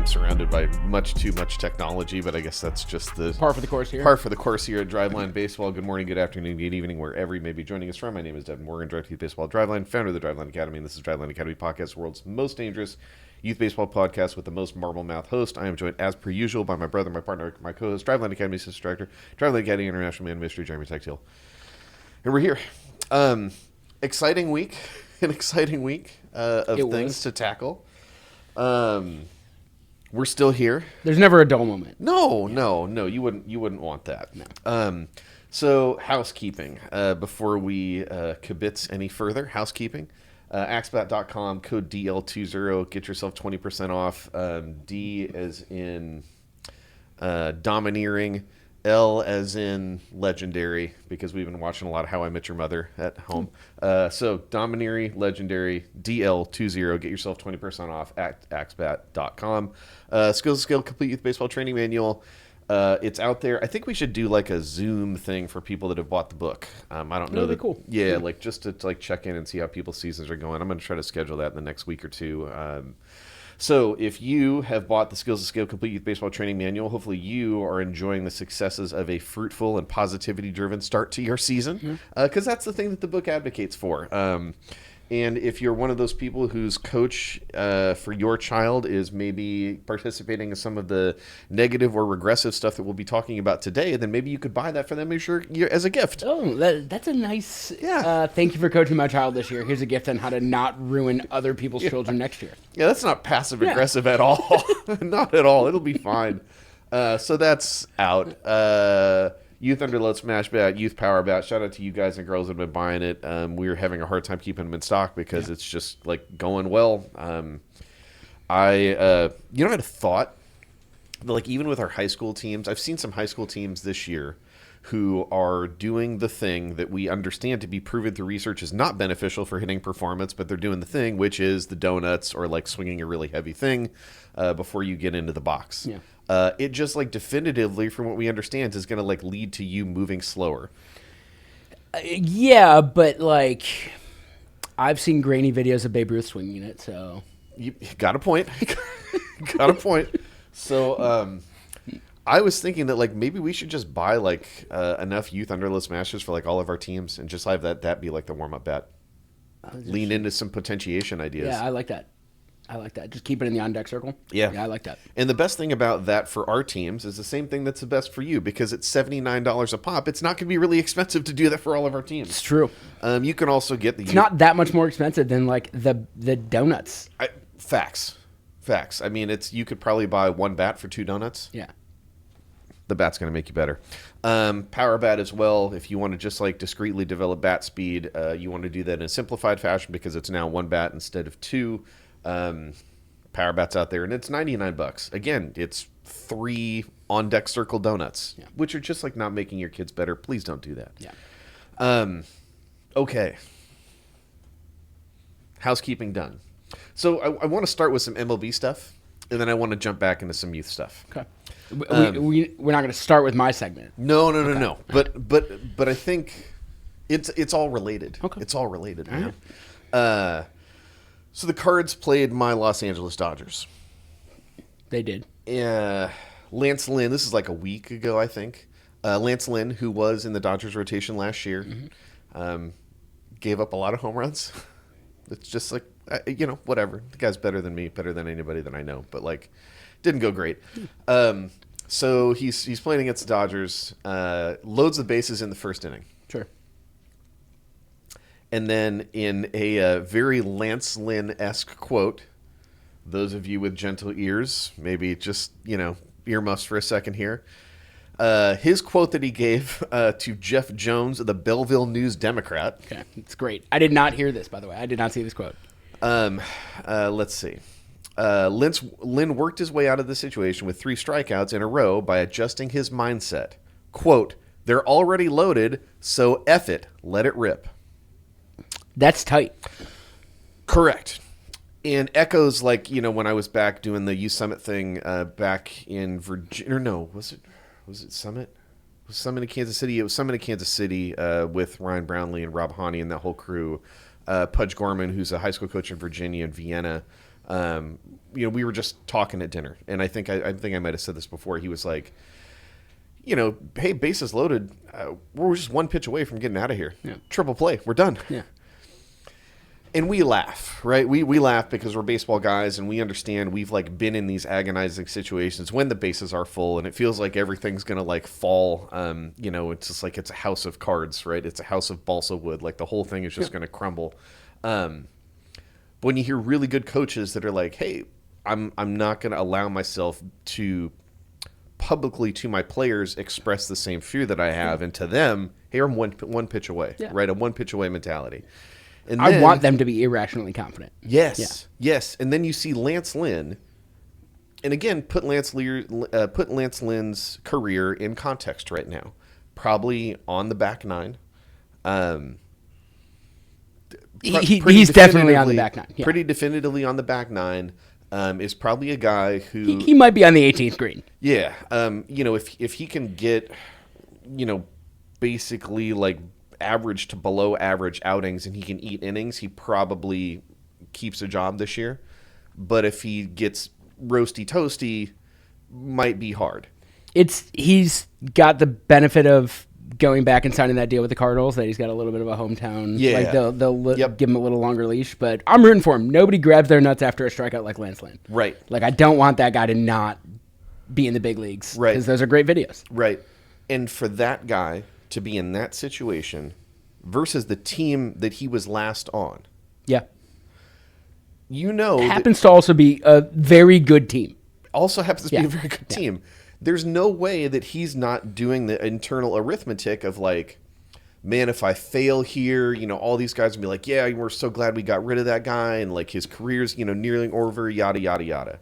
I'm surrounded by much too much technology, but I guess that's just the par for the course here. Par for the course here at Driveline Baseball. Good morning, good afternoon, good evening, wherever you may be joining us from. My name is Devin Morgan, Director of Youth Baseball at Driveline, founder of the Driveline Academy, and this is Driveline Academy Podcast, the world's most dangerous youth baseball podcast with the most marble mouth host. I am joined, as per usual, by my brother, my partner, my co-host, Driveline Academy Assistant Director, Driveline Academy International Man of Mystery, Jeremy Tectiel. And we're here. Exciting week. An exciting week of things to tackle. We're still here. There's never a dull moment. No. You wouldn't want that. No. So housekeeping. Before we kibitz any further, housekeeping. Axbat.com, code DL20. Get yourself 20% off. D as in domineering. L as in legendary, because we've been watching a lot of How I Met Your Mother at home. So domineering, legendary, DL20. Get yourself 20% off at axbat.com. Skills to Scale Complete Youth Baseball Training Manual. It's out there. I think we should do like a Zoom thing for people that have bought the book. I don't know. That'd be cool. Yeah, like just to like check in and see how people's seasons are going. I'm going to try to schedule that in the next week or two. So if you have bought the Skills to Scale Complete Youth Baseball Training Manual, hopefully you are enjoying the successes of a fruitful and positivity-driven start to your season, because that's the thing that the book advocates for. And if you're one of those people whose coach for your child is maybe participating in some of the negative or regressive stuff that we'll be talking about today, then maybe you could buy that for them as a gift. Oh, that's a nice... thank you for coaching my child this year. Here's a gift on how to not ruin other people's children next year. Yeah, that's not passive-aggressive at all. Not at all. It'll be fine. So that's out. Youth Underload Smash Bat, Youth Power Bat. Shout out to you guys and girls that have been buying it. We're having a hard time keeping them in stock because it's just like going well. I had a thought that, like, even with our high school teams, I've seen some high school teams this year who are doing the thing that we understand to be proven through research is not beneficial for hitting performance, but they're doing the thing, which is the donuts or like swinging a really heavy thing before you get into the box. Yeah. It just like definitively, from what we understand, is going to like lead to you moving slower. Yeah, but like I've seen grainy videos of Babe Ruth swinging it, so You got a point. Got a point. So I was thinking that like maybe we should just buy like enough Youth Underload Smashers for like all of our teams and just have that be like the warm up bat. Lean into some potentiation ideas. Yeah, I like that. Just keep it in the on-deck circle. Yeah, I like that. And the best thing about that for our teams is the same thing that's the best for you, because it's $79 a pop. It's not going to be really expensive to do that for all of our teams. It's true. You can also get the... It's not that much more expensive than like the donuts. Facts. I mean, you could probably buy one bat for 2 donuts. Yeah. The bat's going to make you better. Power bat as well. If you want to just like discreetly develop bat speed, you want to do that in a simplified fashion because it's now 1 bat instead of 2. Power bats out there, and it's $99. Again, it's 3 on deck circle donuts, which are just like not making your kids better. Please don't do that. Yeah. Okay. Housekeeping done. So I want to start with some MLB stuff, and then I want to jump back into some youth stuff. Okay. We're not going to start with my segment. No. But I think it's all related. Okay. It's all related, all man. Right. So the Cards played my Los Angeles Dodgers. They did. Lance Lynn, this is like a week ago, I think. Lance Lynn, who was in the Dodgers rotation last year, gave up a lot of home runs. It's just like, whatever. The guy's better than me, better than anybody that I know, but like, didn't go great. So he's playing against the Dodgers, loads the bases in the first inning. Sure. And then in a very Lance Lynn-esque quote, those of you with gentle ears, maybe just, earmuffs for a second here. His quote that he gave to Jeff Jones of the Belleville News Democrat. Okay, it's great. I did not hear this, by the way. I did not see this quote. Let's see. Lynn worked his way out of the situation with 3 strikeouts in a row by adjusting his mindset. Quote, "They're already loaded, so F it, let it rip." That's tight. Correct. And echoes like, when I was back doing the Youth Summit thing back in Virginia. Or no, was it Summit? Was Summit in Kansas City? It was Summit in Kansas City with Ryan Brownlee and Rob Haney and that whole crew. Pudge Gorman, who's a high school coach in Virginia and Vienna, We were just talking at dinner, and I think I might have said this before. He was like, hey, bases loaded. We're just one pitch away from getting out of here. Yeah. Triple play. We're done. Yeah. And we laugh, right? We laugh because we're baseball guys, and we understand we've like been in these agonizing situations when the bases are full, and it feels like everything's gonna like fall. It's just like it's a house of cards, right? It's a house of balsa wood. Like the whole thing is just gonna crumble. But when you hear really good coaches that are like, "Hey, I'm not gonna allow myself to publicly to my players express the same fear that I have, and to them, hey, I'm one pitch away, right? A one pitch away mentality." And I want them to be irrationally confident. Yes, yes. And then you see Lance Lynn, and again, put Lance Lynn's career in context right now. Probably on the back nine. He's definitely on the back nine. Yeah. Pretty definitively on the back nine. Is probably a guy who he might be on the 18th green. Yeah. If he can get, basically like average to below average outings and he can eat innings, he probably keeps a job this year. But if he gets roasty toasty, might be hard. He's got the benefit of going back and signing that deal with the Cardinals, that he's got a little bit of a hometown. Yeah. Like they'll give him a little longer leash, but I'm rooting for him. Nobody grabs their nuts after a strikeout like Lance Lynn. Right. Like I don't want that guy to not be in the big leagues. Right. Because those are great videos. Right. And for that guy to be in that situation versus the team that he was last on. Yeah. It happens to also be a very good team. Also happens to be a very good team. There's no way that he's not doing the internal arithmetic of like, man, if I fail here, all these guys will be like, yeah, we're so glad we got rid of that guy, and like his career's, nearing over, yada, yada, yada.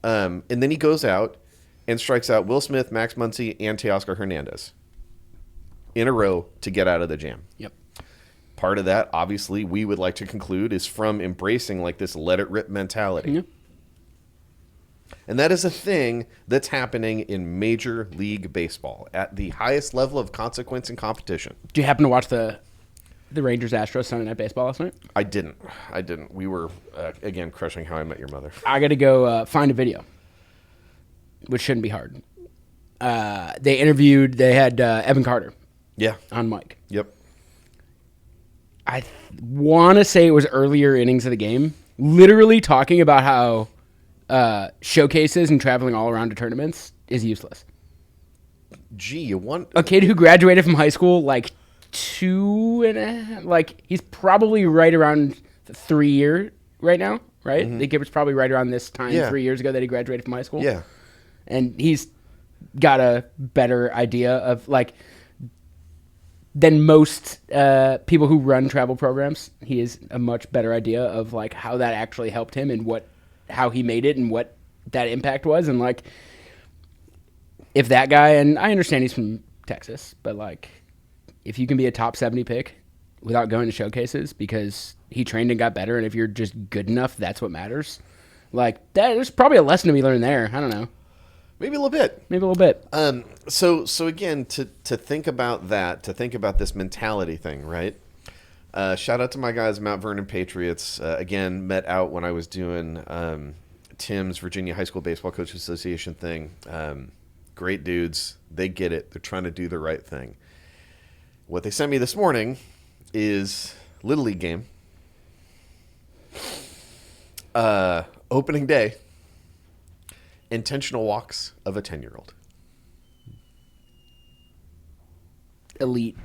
And then he goes out and strikes out Will Smith, Max Muncy, and Teoscar Hernandez in a row to get out of the jam. Yep. Part of that, obviously, we would like to conclude is from embracing like this let it rip mentality. Yep. And that is a thing that's happening in Major League Baseball at the highest level of consequence and competition. Do you happen to watch the Rangers-Astros Sunday Night Baseball last night? I didn't. We were, again, crushing How I Met Your Mother. I got to go find a video, which shouldn't be hard. They had Evan Carter on mic. Yep. I want to say it was earlier innings of the game, literally talking about how showcases and traveling all around to tournaments is useless. Gee, you want a kid who graduated from high school like 2.5, like he's probably right around 3 year right now, right? Mm-hmm. I think it was probably right around this time 3 years ago that he graduated from high school. Yeah. And he's got a better idea of like than most people who run travel programs. He has a much better idea of like how that actually helped him and how he made it and what that impact was. And like, if that guy, and I understand he's from Texas, but like, if you can be a top 70 pick without going to showcases because he trained and got better, and if you're just good enough, that's what matters. Like, there's probably a lesson to be learned there. I don't know. Maybe a little bit. So again, to think about that, to think about this mentality thing, right? Shout out to my guys, Mount Vernon Patriots. Again, met out when I was doing Tim's Virginia High School Baseball Coaches Association thing. Great dudes. They get it. They're trying to do the right thing. What they sent me this morning is Little League game. Opening day. Intentional walks of a 10-year-old. Elite.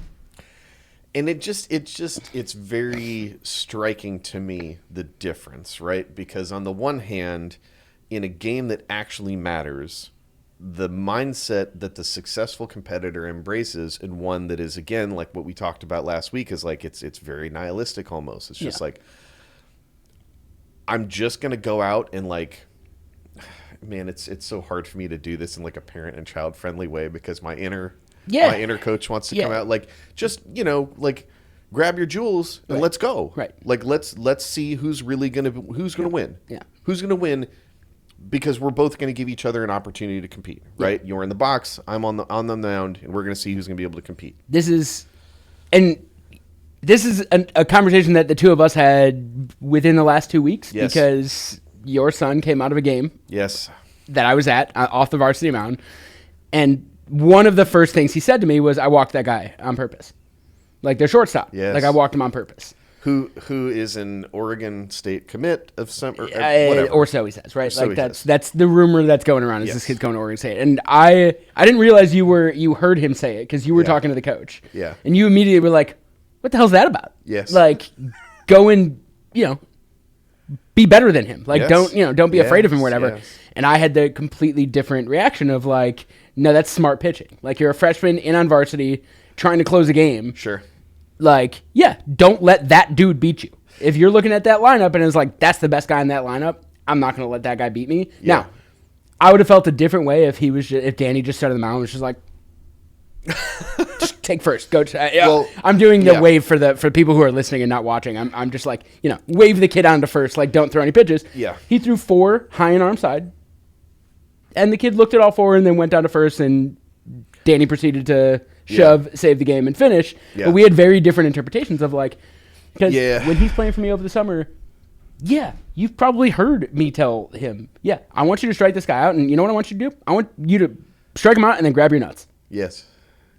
And it's very striking to me, the difference, right? Because on the one hand, in a game that actually matters, the mindset that the successful competitor embraces, and one that is, again, like what we talked about last week, is like it's very nihilistic almost. It's just like, I'm just going to go out and like, man, it's so hard for me to do this in like a parent and child friendly way because my inner coach wants to come out like, just, like grab your jewels and let's go. Right. Like, let's see who's really going to win. Yeah. Who's going to win, because we're both going to give each other an opportunity to compete, right? Yeah. You're in the box, I'm on the mound, and we're going to see who's going to be able to compete. This is a conversation that the two of us had within the last 2 weeks, because your son came out of a game Yes. that I was at off the varsity mound, and one of the first things he said to me was, "I walked that guy on purpose." Like their shortstop. Yes. Like I walked him on purpose. Who is an Oregon State commit of some or whatever. Or so he says, right? So Like he that's the rumor that's going around is Yes. this kid's going to Oregon State. And I didn't realize you heard him say it because you were Yeah. talking to the coach. Yeah. And you immediately were like, "What the hell's that about?" Yes. Like go and, be better than him. Like Yes. don't be afraid of him or Yes, whatever. yes. And I had the completely different reaction of like, no, that's smart pitching. Like you're a freshman in on varsity trying to close a game. Sure. Like, yeah, don't let that dude beat you. If you're looking at that lineup and it's like, that's the best guy in that lineup, I'm not going to let that guy beat me. Yeah. Now, I would have felt a different way if Danny just started the mound and was just like, just take first. Go. Well, I'm doing the yeah. wave for people who are listening and not watching. I'm just like, wave the kid on to first. Like, don't throw any pitches. Yeah. He threw 4 high and arm side. And the kid looked at all 4 and then went down to first, and Danny proceeded to shove, save the game, and finish. Yeah. But we had very different interpretations of like, because Yeah. when he's playing for me over the summer, you've probably heard me tell him, I want you to strike this guy out, and you know what I want you to do? I want you to strike him out and then grab your nuts. Yes.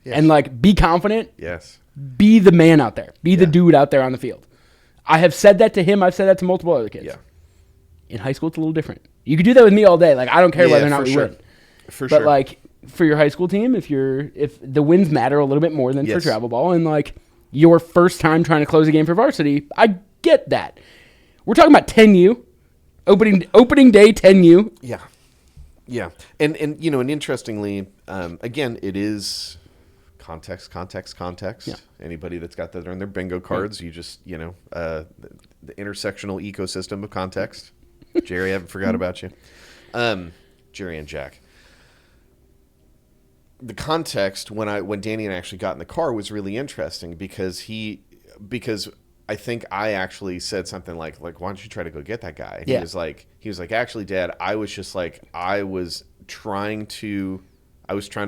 Yes. And like be confident, Yes. be the man out there, be the dude out there on the field. I have said that to him. I've said that to multiple other kids. Yeah. In high school, it's a little different. You could do that with me all day. Like I don't care whether or not for we sure. win. For But sure. like for your high school team, if the wins matter a little bit more than for Yes. travel ball, and like your first time trying to close a game for varsity, I get that. We're talking about 10U, opening day 10U. Yeah. Yeah. And interestingly, again, it is context. Yeah. Anybody that's got that on their bingo cards, you just, the intersectional ecosystem of context. Jerry, I haven't forgot about you. Jerry and Jack. The context when Danny and I actually got in the car was really interesting because I think I actually said something like why don't you try to go get that guy? And Yeah. he was like actually, Dad, I was just like I was trying to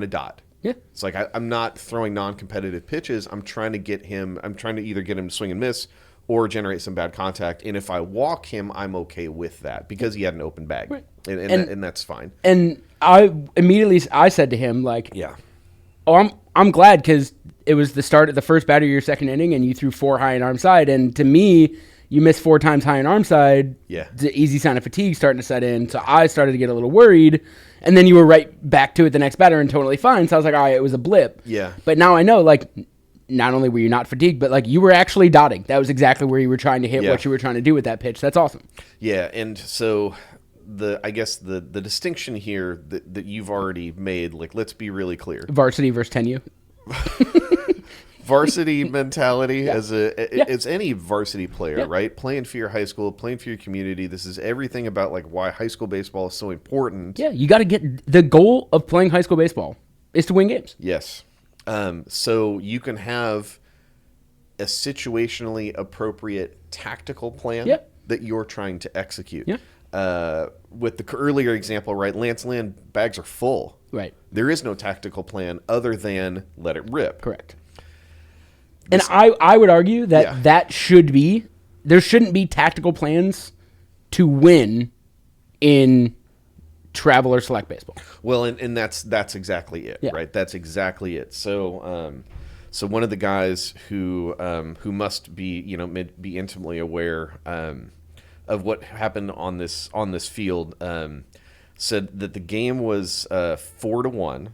dot. Yeah. It's like I'm not throwing non-competitive pitches. I'm trying to either get him to swing and miss or generate some bad contact. And if I walk him, I'm okay with that because he had an open bag, Right. and that's fine. And I immediately said to him like, Yeah. "Oh, I'm glad because it was the start of the first batter of your second inning, and you threw 4 high and arm side. And to me, you missed 4 times high and arm side. Yeah. It's an easy sign of fatigue starting to set in. So I started to get a little worried, and then you were right back to it the next batter and totally fine. So I was like, all right, it was a blip. Yeah. But now I know like." Not only were you not fatigued, but like you were actually dotting. That was exactly where you were trying to hit what you were trying to do with that pitch. That's awesome. Yeah, and so I guess the distinction here that you've already made, like let's be really clear. Varsity versus 10U. Varsity mentality as any varsity player, right? Playing for your high school, playing for your community. This is everything about like why high school baseball is so important. Yeah, you got to get the goal of playing high school baseball is to win games. Yes. So you can have a situationally appropriate tactical plan that you're trying to execute. Yeah. With the earlier example, right, Lance Lynn, bags are full. Right. There is no tactical plan other than let it rip. Correct. And I would argue that there shouldn't be tactical plans to win in travel or select baseball. Well, and that's exactly it, right? That's exactly it. So, so one of the guys who must be be intimately aware of what happened on this field said that the game was 4-1.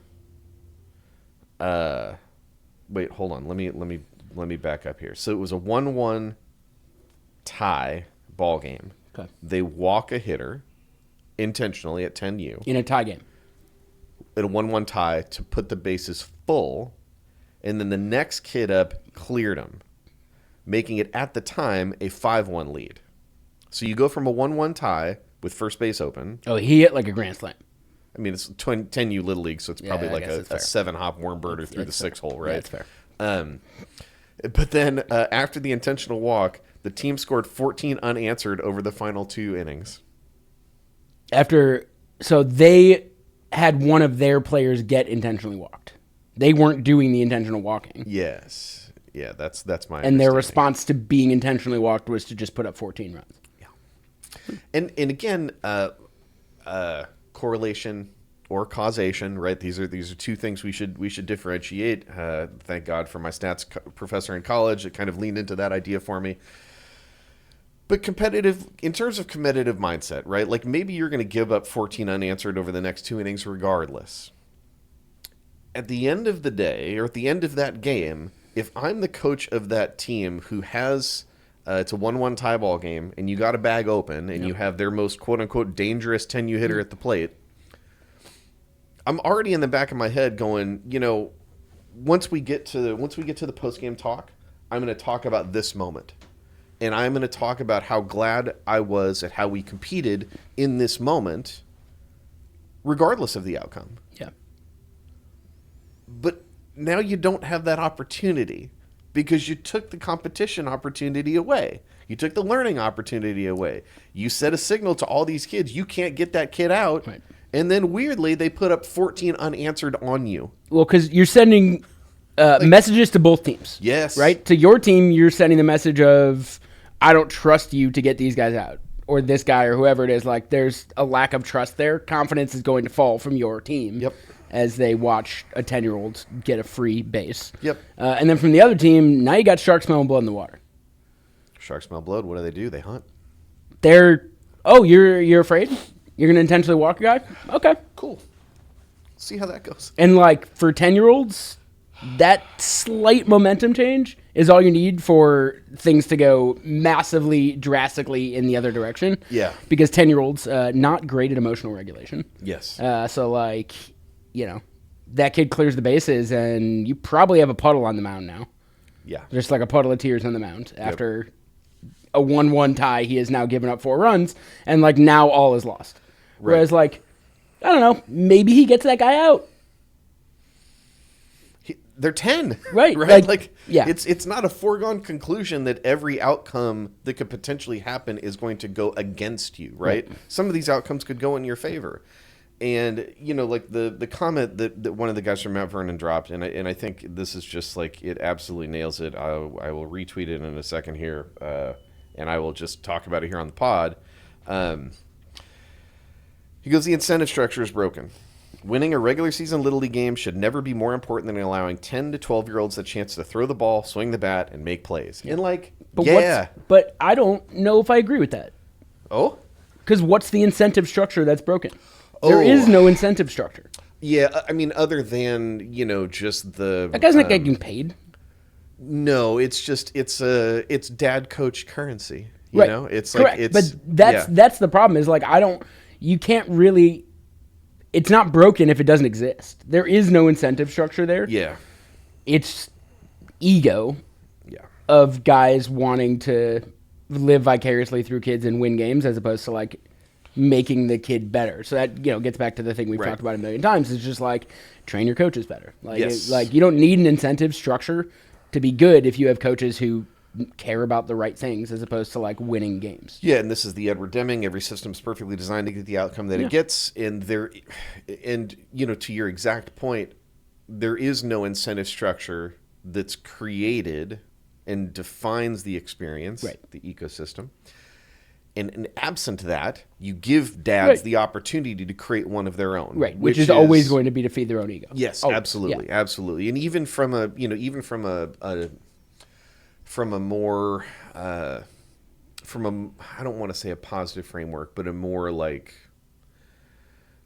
Wait, hold on. Let me back up here. So it was a 1-1 tie ball game. Okay. They walk a hitter intentionally at 10U In a tie game. at a 1-1 tie to put the bases full, and then the next kid up cleared him, making it at the time a 5-1 lead. So you go from a 1-1 tie with first base open. Oh, he hit like a grand slam. I mean, it's 10U Little League, so it's probably like a 7-hop worm birder through the 6-hole, right? Yeah, that's fair. But then after the intentional walk, the team scored 14 unanswered over the final 2 innings. So they had one of their players get intentionally walked. They weren't doing the intentional walking. Yes. Yeah, that's my And their understanding. response to being intentionally walked was to just put up 14 runs. Yeah. And again, correlation or causation, right? These are two things we should differentiate. Thank God for my stats professor in college that kind of leaned into that idea for me. But in terms of competitive mindset, right? Like maybe you're going to give up 14 unanswered over the next 2 innings regardless. At the end of the day, or at the end of that game, if I'm the coach of that team who has it's a 1-1 tie ball game, and you got a bag open, and you have their most quote-unquote dangerous 10U hitter at the plate, I'm already in the back of my head going, once we get to the post-game talk, I'm going to talk about this moment. And I'm going to talk about how glad I was at how we competed in this moment, regardless of the outcome. Yeah. But now you don't have that opportunity because you took the competition opportunity away. You took the learning opportunity away. You set a signal to all these kids, you can't get that kid out. Right. And then weirdly, they put up 14 unanswered on you. Well, because you're sending messages to both teams. Yes. Right? To your team, you're sending the message of, I don't trust you to get these guys out. Or this guy or whoever it is. Like, there's a lack of trust there. Confidence is going to fall from your team. Yep. As they watch a 10-year-old get a free base. Yep. And then from the other team, now you got sharks smelling blood in the water. Sharks smell blood. What do? They hunt. You're afraid? You're going to intentionally walk a guy? Okay. Cool. See how that goes. And, like, for 10-year-olds, that slight momentum change is all you need for things to go massively, drastically in the other direction. Yeah. Because 10-year-olds, not great at emotional regulation. Yes. So, like, that kid clears the bases, and you probably have a puddle on the mound now. Yeah. Just like a puddle of tears on the mound. After a 1-1 tie, he has now given up 4 runs, and, like, now all is lost. Right. Whereas, like, I don't know, maybe he gets that guy out. They're 10. Right. Like yeah. It's not a foregone conclusion that every outcome that could potentially happen is going to go against you, right? Some of these outcomes could go in your favor. And, like the comment that one of the guys from Mount Vernon dropped, and I think this is just like, it absolutely nails it. I will retweet it in a second here, and I will just talk about it here on the pod. He goes, the incentive structure is broken. Winning a regular season Little League game should never be more important than allowing 10 to 12-year-olds the chance to throw the ball, swing the bat, and make plays. And, like, but I don't know if I agree with that. Oh? Because what's the incentive structure that's broken? There is no incentive structure. Yeah, I mean, other than, just the... That guy's not getting paid. No, it's just, it's dad coach currency. You right. know? It's correct. Like, but that's the problem is, like, you can't really... It's not broken if it doesn't exist. There is no incentive structure there. Yeah. It's ego of guys wanting to live vicariously through kids and win games as opposed to, like, making the kid better. So that, gets back to the thing we've talked about a million times. It's just, like, train your coaches better. Like, like, you don't need an incentive structure to be good if you have coaches who care about the right things as opposed to, like, winning games. Yeah, and this is the Edward Deming. Every system's perfectly designed to get the outcome that it gets. And to your exact point, there is no incentive structure that's created and defines the experience, the ecosystem. And absent that, you give dads the opportunity to create one of their own, which is always going to be to feed their own ego. Yes, absolutely, absolutely. And even from a more I don't want to say a positive framework, but a more, like,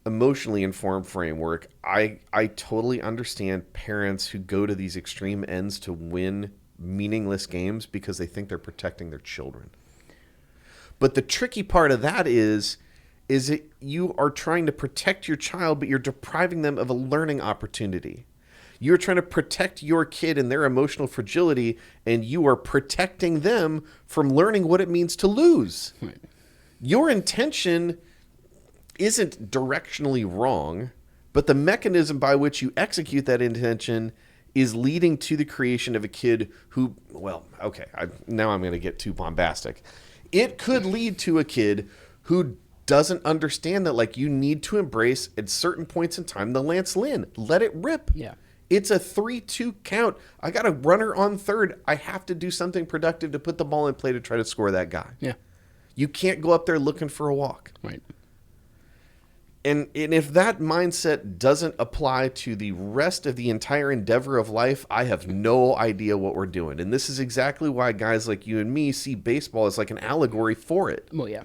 emotionally informed framework, I totally understand parents who go to these extreme ends to win meaningless games because they think they're protecting their children. But the tricky part of that is that you are trying to protect your child, but you're depriving them of a learning opportunity. You're trying to protect your kid and their emotional fragility, and you are protecting them from learning what it means to lose. Right. Your intention isn't directionally wrong, but the mechanism by which you execute that intention is leading to the creation of a kid who, now I'm going to get too bombastic. It could lead to a kid who doesn't understand that, like, you need to embrace at certain points in time the Lance Lynn. Let it rip. Yeah. It's a 3-2 count. I got a runner on third. I have to do something productive to put the ball in play to try to score that guy. Yeah. You can't go up there looking for a walk. Right. And if that mindset doesn't apply to the rest of the entire endeavor of life, I have no idea what we're doing. And this is exactly why guys like you and me see baseball as like an allegory for it. Well, yeah.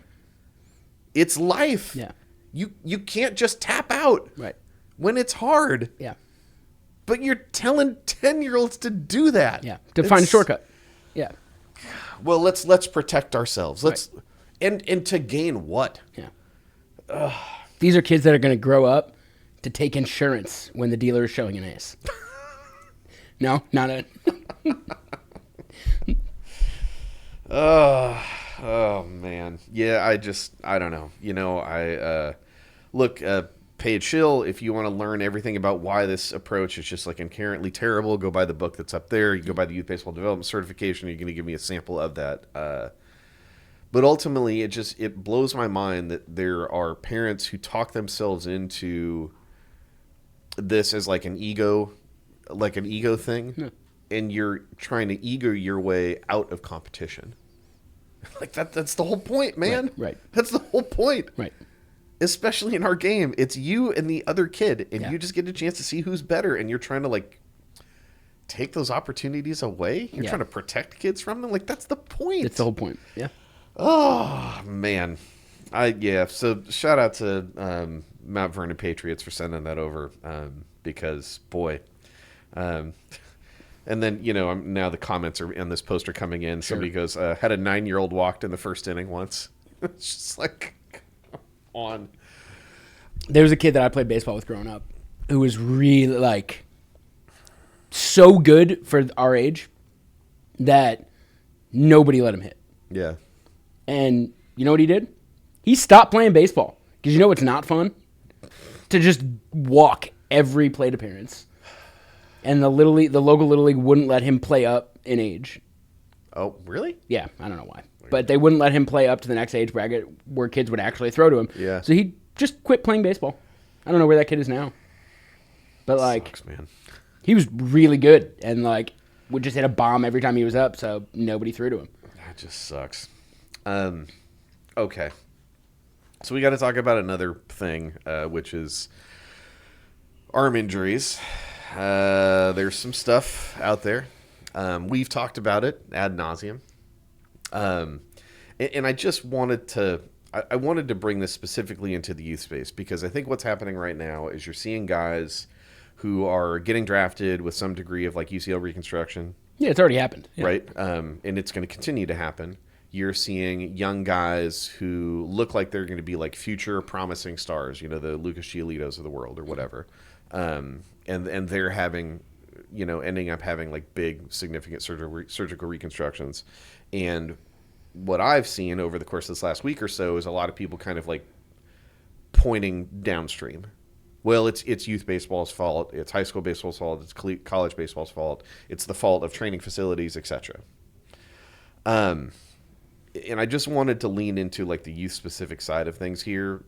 It's life. Yeah. You can't just tap out Right. when it's hard. Yeah. But you're telling 10-year-olds to do that. Yeah. To find a shortcut. Yeah. Well, let's protect ourselves. And to gain what? Yeah. These are kids that are going to grow up to take insurance when the dealer is showing an ace. No, not it. Oh man. Yeah, I don't know. You know, look, Paige Schill, if you want to learn everything about why this approach is just like inherently terrible, go buy the book that's up there. You go buy the Youth Baseball Development Certification. You're going to give me a sample of that. But ultimately, it blows my mind that there are parents who talk themselves into this as like an ego thing, Yeah. and you're trying to ego your way out of competition. Like that's the whole point, man. Right. That's the whole point. Right. Especially in our game, it's you and the other kid, and Yeah. you just get a chance to see who's better, and you're trying to like take those opportunities away. You're Yeah. trying to protect kids from them. Like that's the point. That's the whole point. Yeah. Oh man, So shout out to Mount Vernon Patriots for sending that over, because boy, and then now the comments are in this poster coming in. Sure. Somebody goes, had a 9-year-old walked in the first inning once. It's just like, come on. There was a kid that I played baseball with growing up who was really like so good for our age that nobody let him hit. Yeah. And you know what he did? He stopped playing baseball. Because you know what's not fun? To just walk every plate appearance. And the local Little League wouldn't let him play up in age. Oh, really? Yeah, I don't know why. But they wouldn't let him play up to the next age bracket where kids would actually throw to him. Yeah. So he just quit playing baseball. I don't know where that kid is now. But like, Sucks, man. he was really good and like would just hit a bomb every time he was up, so nobody threw to him. That just sucks. Okay. So we got to talk about another thing, which is arm injuries. There's some stuff out there. We've talked about it ad nauseum. And I just wanted to, I wanted to bring this specifically into the youth space, because I think what's happening right now is you're seeing guys who are getting drafted with some degree of like UCL reconstruction. Yeah, it's already happened. Yeah. Right? And it's going to continue to happen. You're seeing young guys who look like they're going to be like future promising stars, the Lucas Giolitos of the world or whatever. And they're having, ending up having like big, significant surgical reconstructions. And what I've seen over the course of this last week or so is a lot of people kind of like pointing downstream. Well, it's youth baseball's fault. It's high school baseball's fault. It's college baseball's fault. It's the fault of training facilities, etc. And I just wanted to lean into like the youth specific side of things here.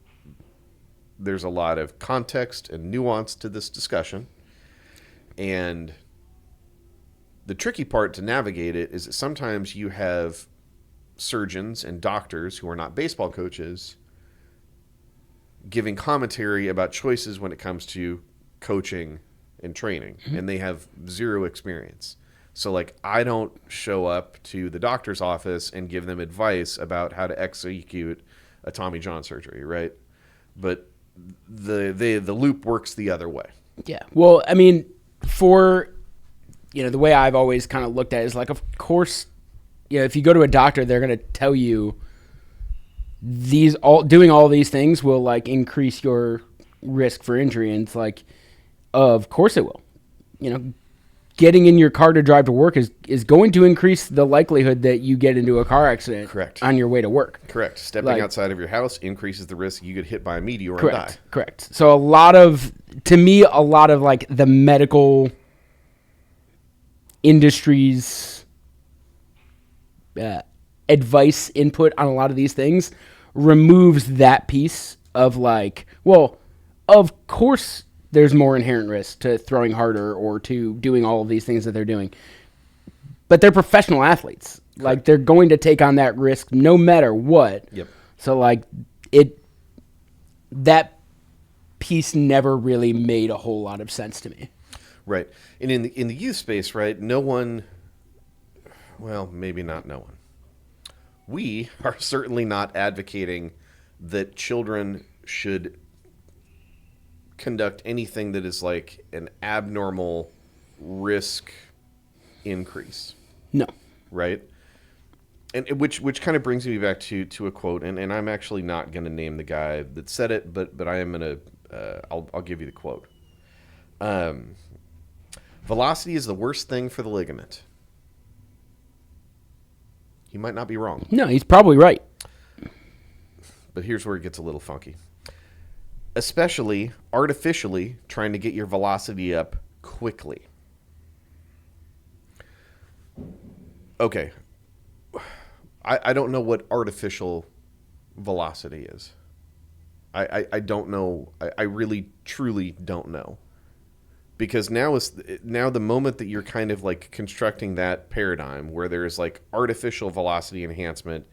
There's a lot of context and nuance to this discussion. And the tricky part to navigate it is that sometimes you have surgeons and doctors who are not baseball coaches giving commentary about choices when it comes to coaching and training, and they have zero experience. So like, I don't show up to the doctor's office and give them advice about how to execute a Tommy John surgery, right? But the loop works the other way. Yeah. Well, I mean, for the way I've always kind of looked at it is like, of course, if you go to a doctor, they're going to tell you doing all these things will like increase your risk for injury, and it's like, of course it will. Getting in your car to drive to work is going to increase the likelihood that you get into a car accident. Correct. On your way to work. Correct. Stepping outside of your house increases the risk you get hit by a meteor and die. Correct. So a lot of like the medical industry's advice input on a lot of these things removes that piece of like, well, of course there's more inherent risk to throwing harder or to doing all of these things that they're doing. But they're professional athletes. Like, they're going to take on that risk no matter what. Yep. So, like, that piece never really made a whole lot of sense to me. Right. And in the youth space, right, no one, well, maybe not no one. We are certainly not advocating that children should conduct anything that is like an abnormal risk increase. No. Right? And which kind of brings me back to a quote, and I'm actually not going to name the guy that said it, but I am going to, I'll give you the quote. Velocity is the worst thing for the ligament. He might not be wrong. No, he's probably right. But here's where it gets a little funky. Especially artificially trying to get your velocity up quickly. Okay. I don't know what artificial velocity is. I don't know. I really, truly don't know. Because now the moment that you're kind of like constructing that paradigm where there's like artificial velocity enhancement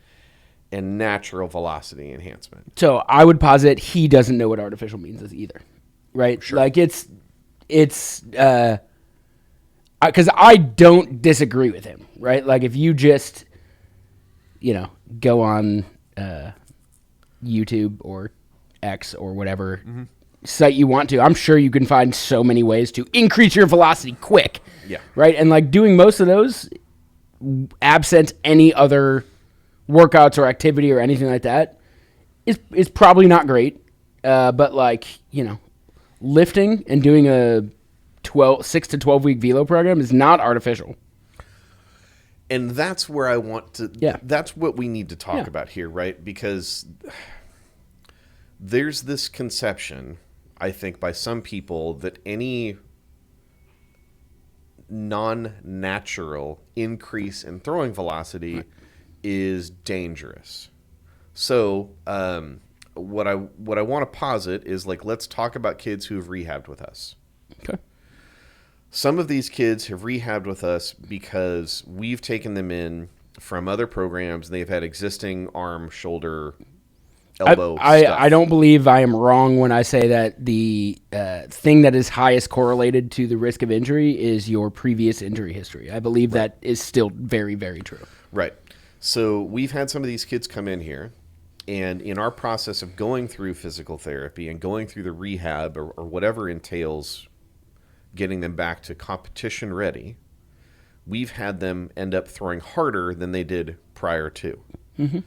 and natural velocity enhancement. So I would posit he doesn't know what artificial means either, right? Sure. Like it's because I don't disagree with him, right? Like if you just, go on YouTube or X or whatever site you want to, I'm sure you can find so many ways to increase your velocity quick. Yeah. Right. And like doing most of those, absent any other workouts or activity or anything like that, is probably not great. But like, lifting and doing a 6 to 12 week velo program is not artificial. And that's where I want to, that's what we need to talk about here, right? Because there's this conception, I think, by some people that any non-natural increase in throwing velocity is dangerous. So, what I want to posit is like, let's talk about kids who have rehabbed with us. Okay. Some of these kids have rehabbed with us because we've taken them in from other programs and they've had existing arm, shoulder, elbow stuff. I don't believe I am wrong when I say that the thing that is highest correlated to the risk of injury is your previous injury history. I believe that is still very, very true. Right. So we've had some of these kids come in here, and in our process of going through physical therapy and going through the rehab or whatever entails getting them back to competition ready, we've had them end up throwing harder than they did prior to. Mm-hmm.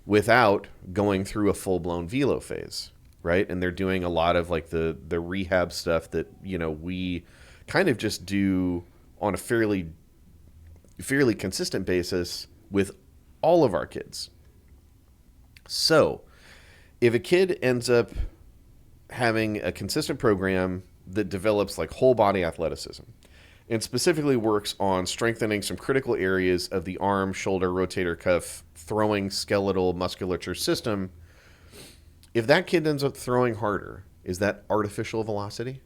Without going through a full-blown velo phase, right? And they're doing a lot of like the rehab stuff that, we kind of just do on a fairly consistent basis with all of our kids. So, if a kid ends up having a consistent program that develops like whole body athleticism and specifically works on strengthening some critical areas of the arm, shoulder, rotator cuff, throwing skeletal musculature system, if that kid ends up throwing harder, is that artificial velocity?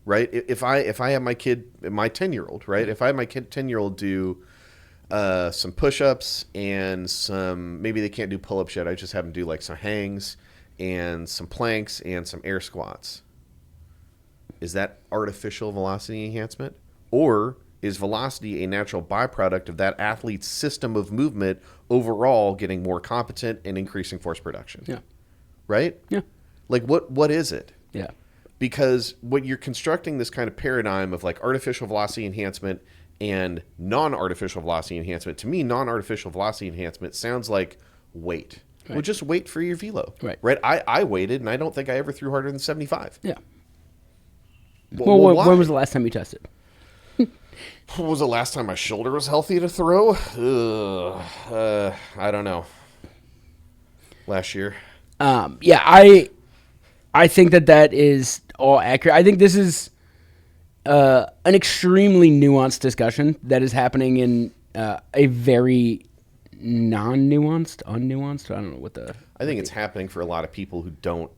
Right? If I have my kid, my 10-year-old, right? If I have my 10-year-old do some push-ups and some, maybe they can't do pull-ups yet, I just have them do like some hangs and some planks and some air squats. Is that artificial velocity enhancement? Or is velocity a natural byproduct of that athlete's system of movement overall getting more competent and increasing force production? Yeah. Right? Yeah. Like what is it? Yeah. Because when you're constructing this kind of paradigm of like artificial velocity enhancement and non-artificial velocity enhancement, to me, non-artificial velocity enhancement sounds like weight. Right. Well, just wait for your velo. Right. I waited, and I don't think I ever threw harder than 75. Yeah. Well, when was the last time you tested? When was the last time my shoulder was healthy to throw? I don't know. Last year. Yeah, I think that is all accurate. I think this is an extremely nuanced discussion that is happening in a very non-nuanced, unnuanced. I don't know what the. I think it's happening for a lot of people who don't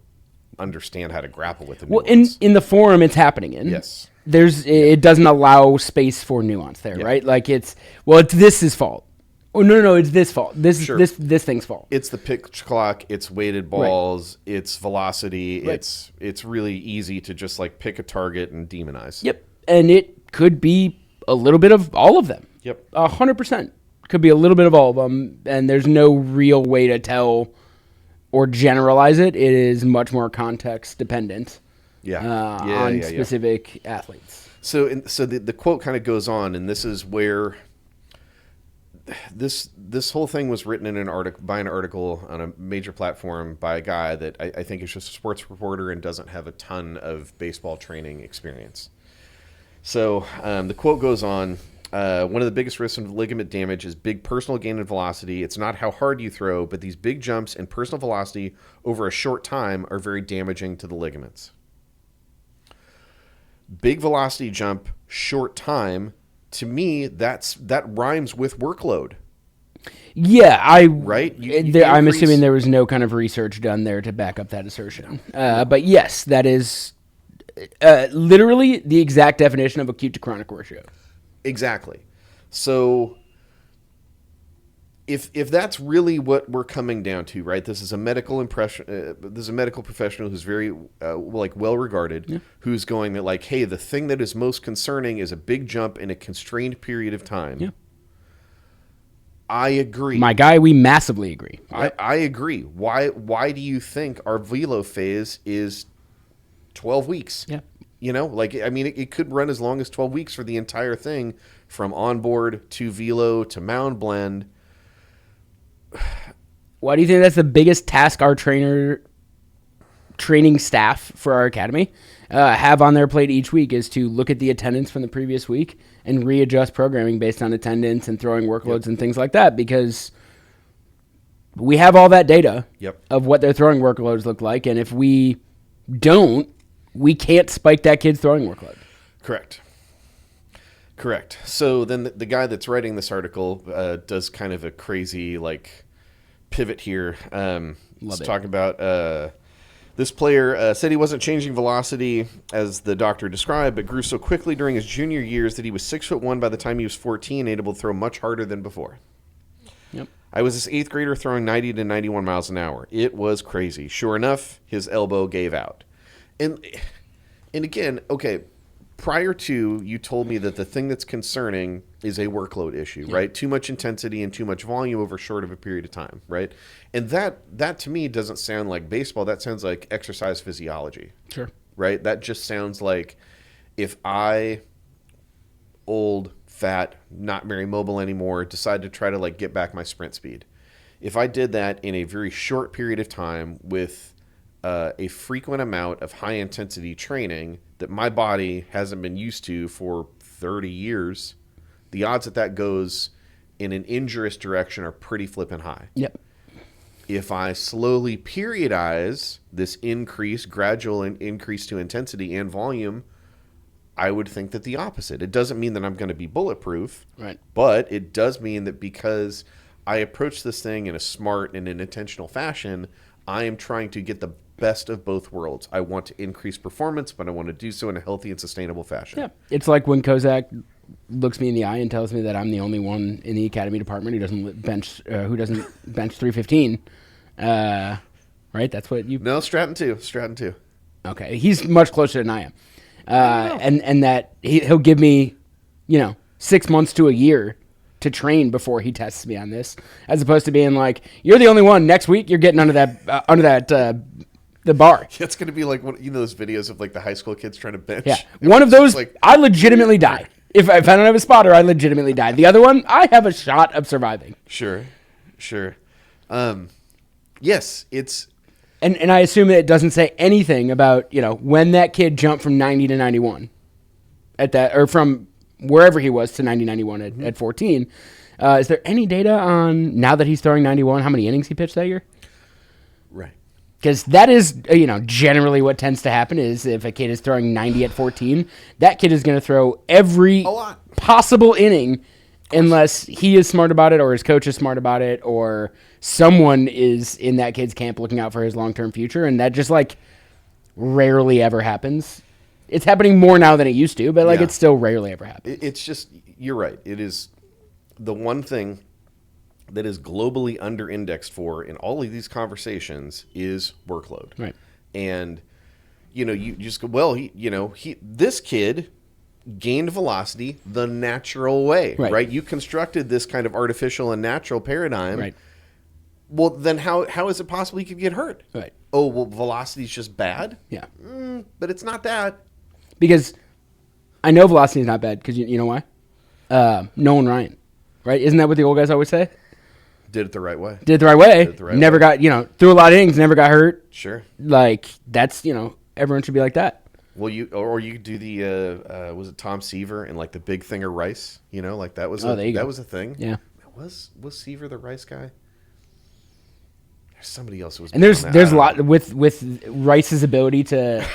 understand how to grapple with the Well, nuance. in the forum it's happening in. Yes. It doesn't allow space for nuance there, right? Like it's this his fault. Oh no, it's this fault. Sure. This thing's fault. It's the pitch clock, it's weighted balls, it's velocity, it's really easy to just like pick a target and demonize. Yep. And it could be a little bit of all of them. Yep. 100%. Could be a little bit of all of them, and there's no real way to tell or generalize it. It is much more context dependent on specific athletes. So the quote kind of goes on, and this is where this whole thing was written in an article on a major platform by a guy that I think is just a sports reporter and doesn't have a ton of baseball training experience. So the quote goes on, one of the biggest risks of ligament damage is big personal gain in velocity. It's not how hard you throw, but these big jumps in personal velocity over a short time are very damaging to the ligaments. Big velocity jump, short time, to me, that rhymes with workload. Yeah, right? I'm assuming there was no kind of research done there to back up that assertion. But yes, that is literally the exact definition of acute to chronic ratio. Exactly. So if that's really what we're coming down to, right? This is a medical this is a medical professional who's very well regarded, who's going that like, hey, the thing that is most concerning is a big jump in a constrained period of time. Yeah. I agree. My guy, we massively agree. I agree. Why do you think our velo phase is 12 weeks? Yeah. You know, like, I mean, it could run as long as 12 weeks for the entire thing, from onboard to velo to mound blend. Why do you think that's the biggest task our training staff for our academy have on their plate each week, is to look at the attendance from the previous week and readjust programming based on attendance and throwing workloads and things like that, because we have all that data of what their throwing workloads look like, and if we don't, we can't spike that kid's throwing workload. Correct. So then the guy that's writing this article does kind of a crazy pivot here. Let's talk about this player said he wasn't changing velocity as the doctor described, but grew so quickly during his junior years that he was 6'1" by the time he was 14, able to throw much harder than before. Yep. I was this 8th grader throwing 90 to 91 miles an hour. It was crazy. Sure enough, his elbow gave out. And again, okay, prior to, you told me that the thing that's concerning is a workload issue, right? Too much intensity and too much volume over short of a period of time, right? And that to me doesn't sound like baseball. That sounds like exercise physiology. Sure. Right? That just sounds like if I, old, fat, not very mobile anymore, decide to try to get back my sprint speed. If I did that in a very short period of time with a frequent amount of high intensity training that my body hasn't been used to for 30 years, the odds that goes in an injurious direction are pretty flippin' high. Yep. If I slowly periodize this gradual increase to intensity and volume, I would think that the opposite. It doesn't mean that I'm going to be bulletproof, right? But it does mean that because I approach this thing in a smart and an intentional fashion, I am trying to get the best of both worlds. I want to increase performance, but I want to do so in a healthy and sustainable fashion. Yeah, it's like when Kozak looks me in the eye and tells me that I'm the only one in the academy department who doesn't bench 315. Right? That's what you. No, Stratton too. Okay, he's much closer than I am, and that he'll give me, 6 months to a year to train before he tests me on this, as opposed to being like, you're the only one. Next week, you're getting under that the bar. It's going to be like those videos of the high school kids trying to bench. Yeah, one of those, I legitimately die. If I don't have a spotter, I legitimately die. The other one, I have a shot of surviving. Sure. Yes, it's... And I assume that it doesn't say anything about, when that kid jumped from 90 to 91 at that, or from wherever he was to 90, 91 at 14. Is there any data on, now that he's throwing 91, how many innings he pitched that year? Right. Because that is, generally what tends to happen is if a kid is throwing 90 at 14, that kid is going to throw every possible inning unless he is smart about it or his coach is smart about it or someone is in that kid's camp looking out for his long-term future. And that just rarely ever happens. It's happening more now than it used to, but Yeah. it still rarely ever happens. It's just, you're right. It is the one thing that is globally under-indexed for in all of these conversations is workload. Right. And, you just go, well, this kid gained velocity the natural way, right? You constructed this kind of artificial and natural paradigm. Right. Well, then how is it possible he could get hurt? Right. Oh, well, velocity's just bad? Yeah. But it's not that. Because I know velocity is not bad because you know why? Nolan Ryan, right? Isn't that what the old guys always say? Did it the right way. Did it the right way. Did it the right never way. got, threw a lot of innings, never got hurt. Sure. Like, that's, everyone should be like that. Well, you could do the was it Tom Seaver and like the big thing of rice? Like that was there you go. that was a thing. Yeah. Was Seaver the rice guy? There's somebody else who was. And there's a lot with Rice's ability to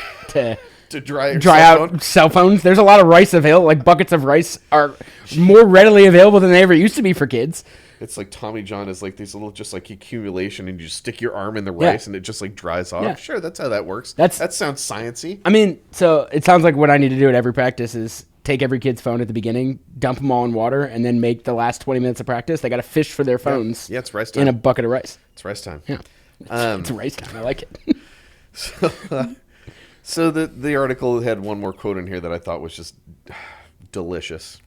dry out cell phones. There's a lot of rice available. Like buckets of rice are more readily available than they ever used to be for kids. It's like Tommy John is like these little just like accumulation, and you just stick your arm in the rice and it just like dries off. Yeah. Sure, that's how that works. That sounds sciencey. I mean, so it sounds like what I need to do at every practice is take every kid's phone at the beginning, dump them all in water, and then make the last 20 minutes of practice. They got to fish for their phones. Yeah, it's rice time. In a bucket of rice. It's rice time. Yeah, it's rice time. I like it. So the article had one more quote in here that I thought was just delicious.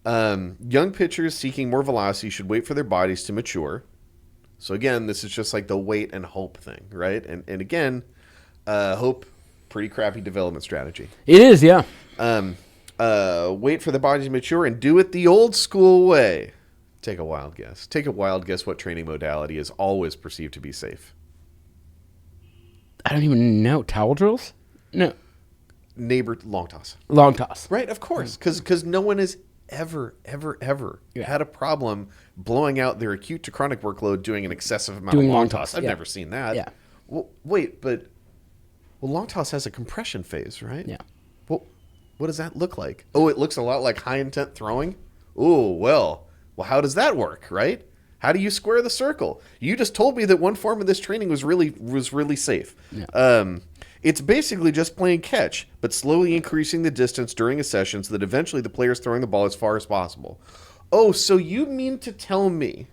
Young pitchers seeking more velocity should wait for their bodies to mature. So again, this is just like the wait and hope thing, right? And again, hope, pretty crappy development strategy. It is, yeah. Wait for the bodies to mature and do it the old school way. Take a wild guess. Take a wild guess what training modality is always perceived to be safe. I don't even know. Towel drills? No. Neighbor long toss. Long toss. Right, of course. Because no one has ever had a problem blowing out their acute to chronic workload doing an excessive amount of long toss. I've never seen that. Yeah. Well, wait, but long toss has a compression phase, right? Yeah. Well, what does that look like? Oh, it looks a lot like high intent throwing. Oh, well, how does that work, right? How do you square the circle? You just told me that one form of this training was really safe. Yeah. It's basically just playing catch, but slowly increasing the distance during a session so that eventually the player's throwing the ball as far as possible. Oh, so you mean to tell me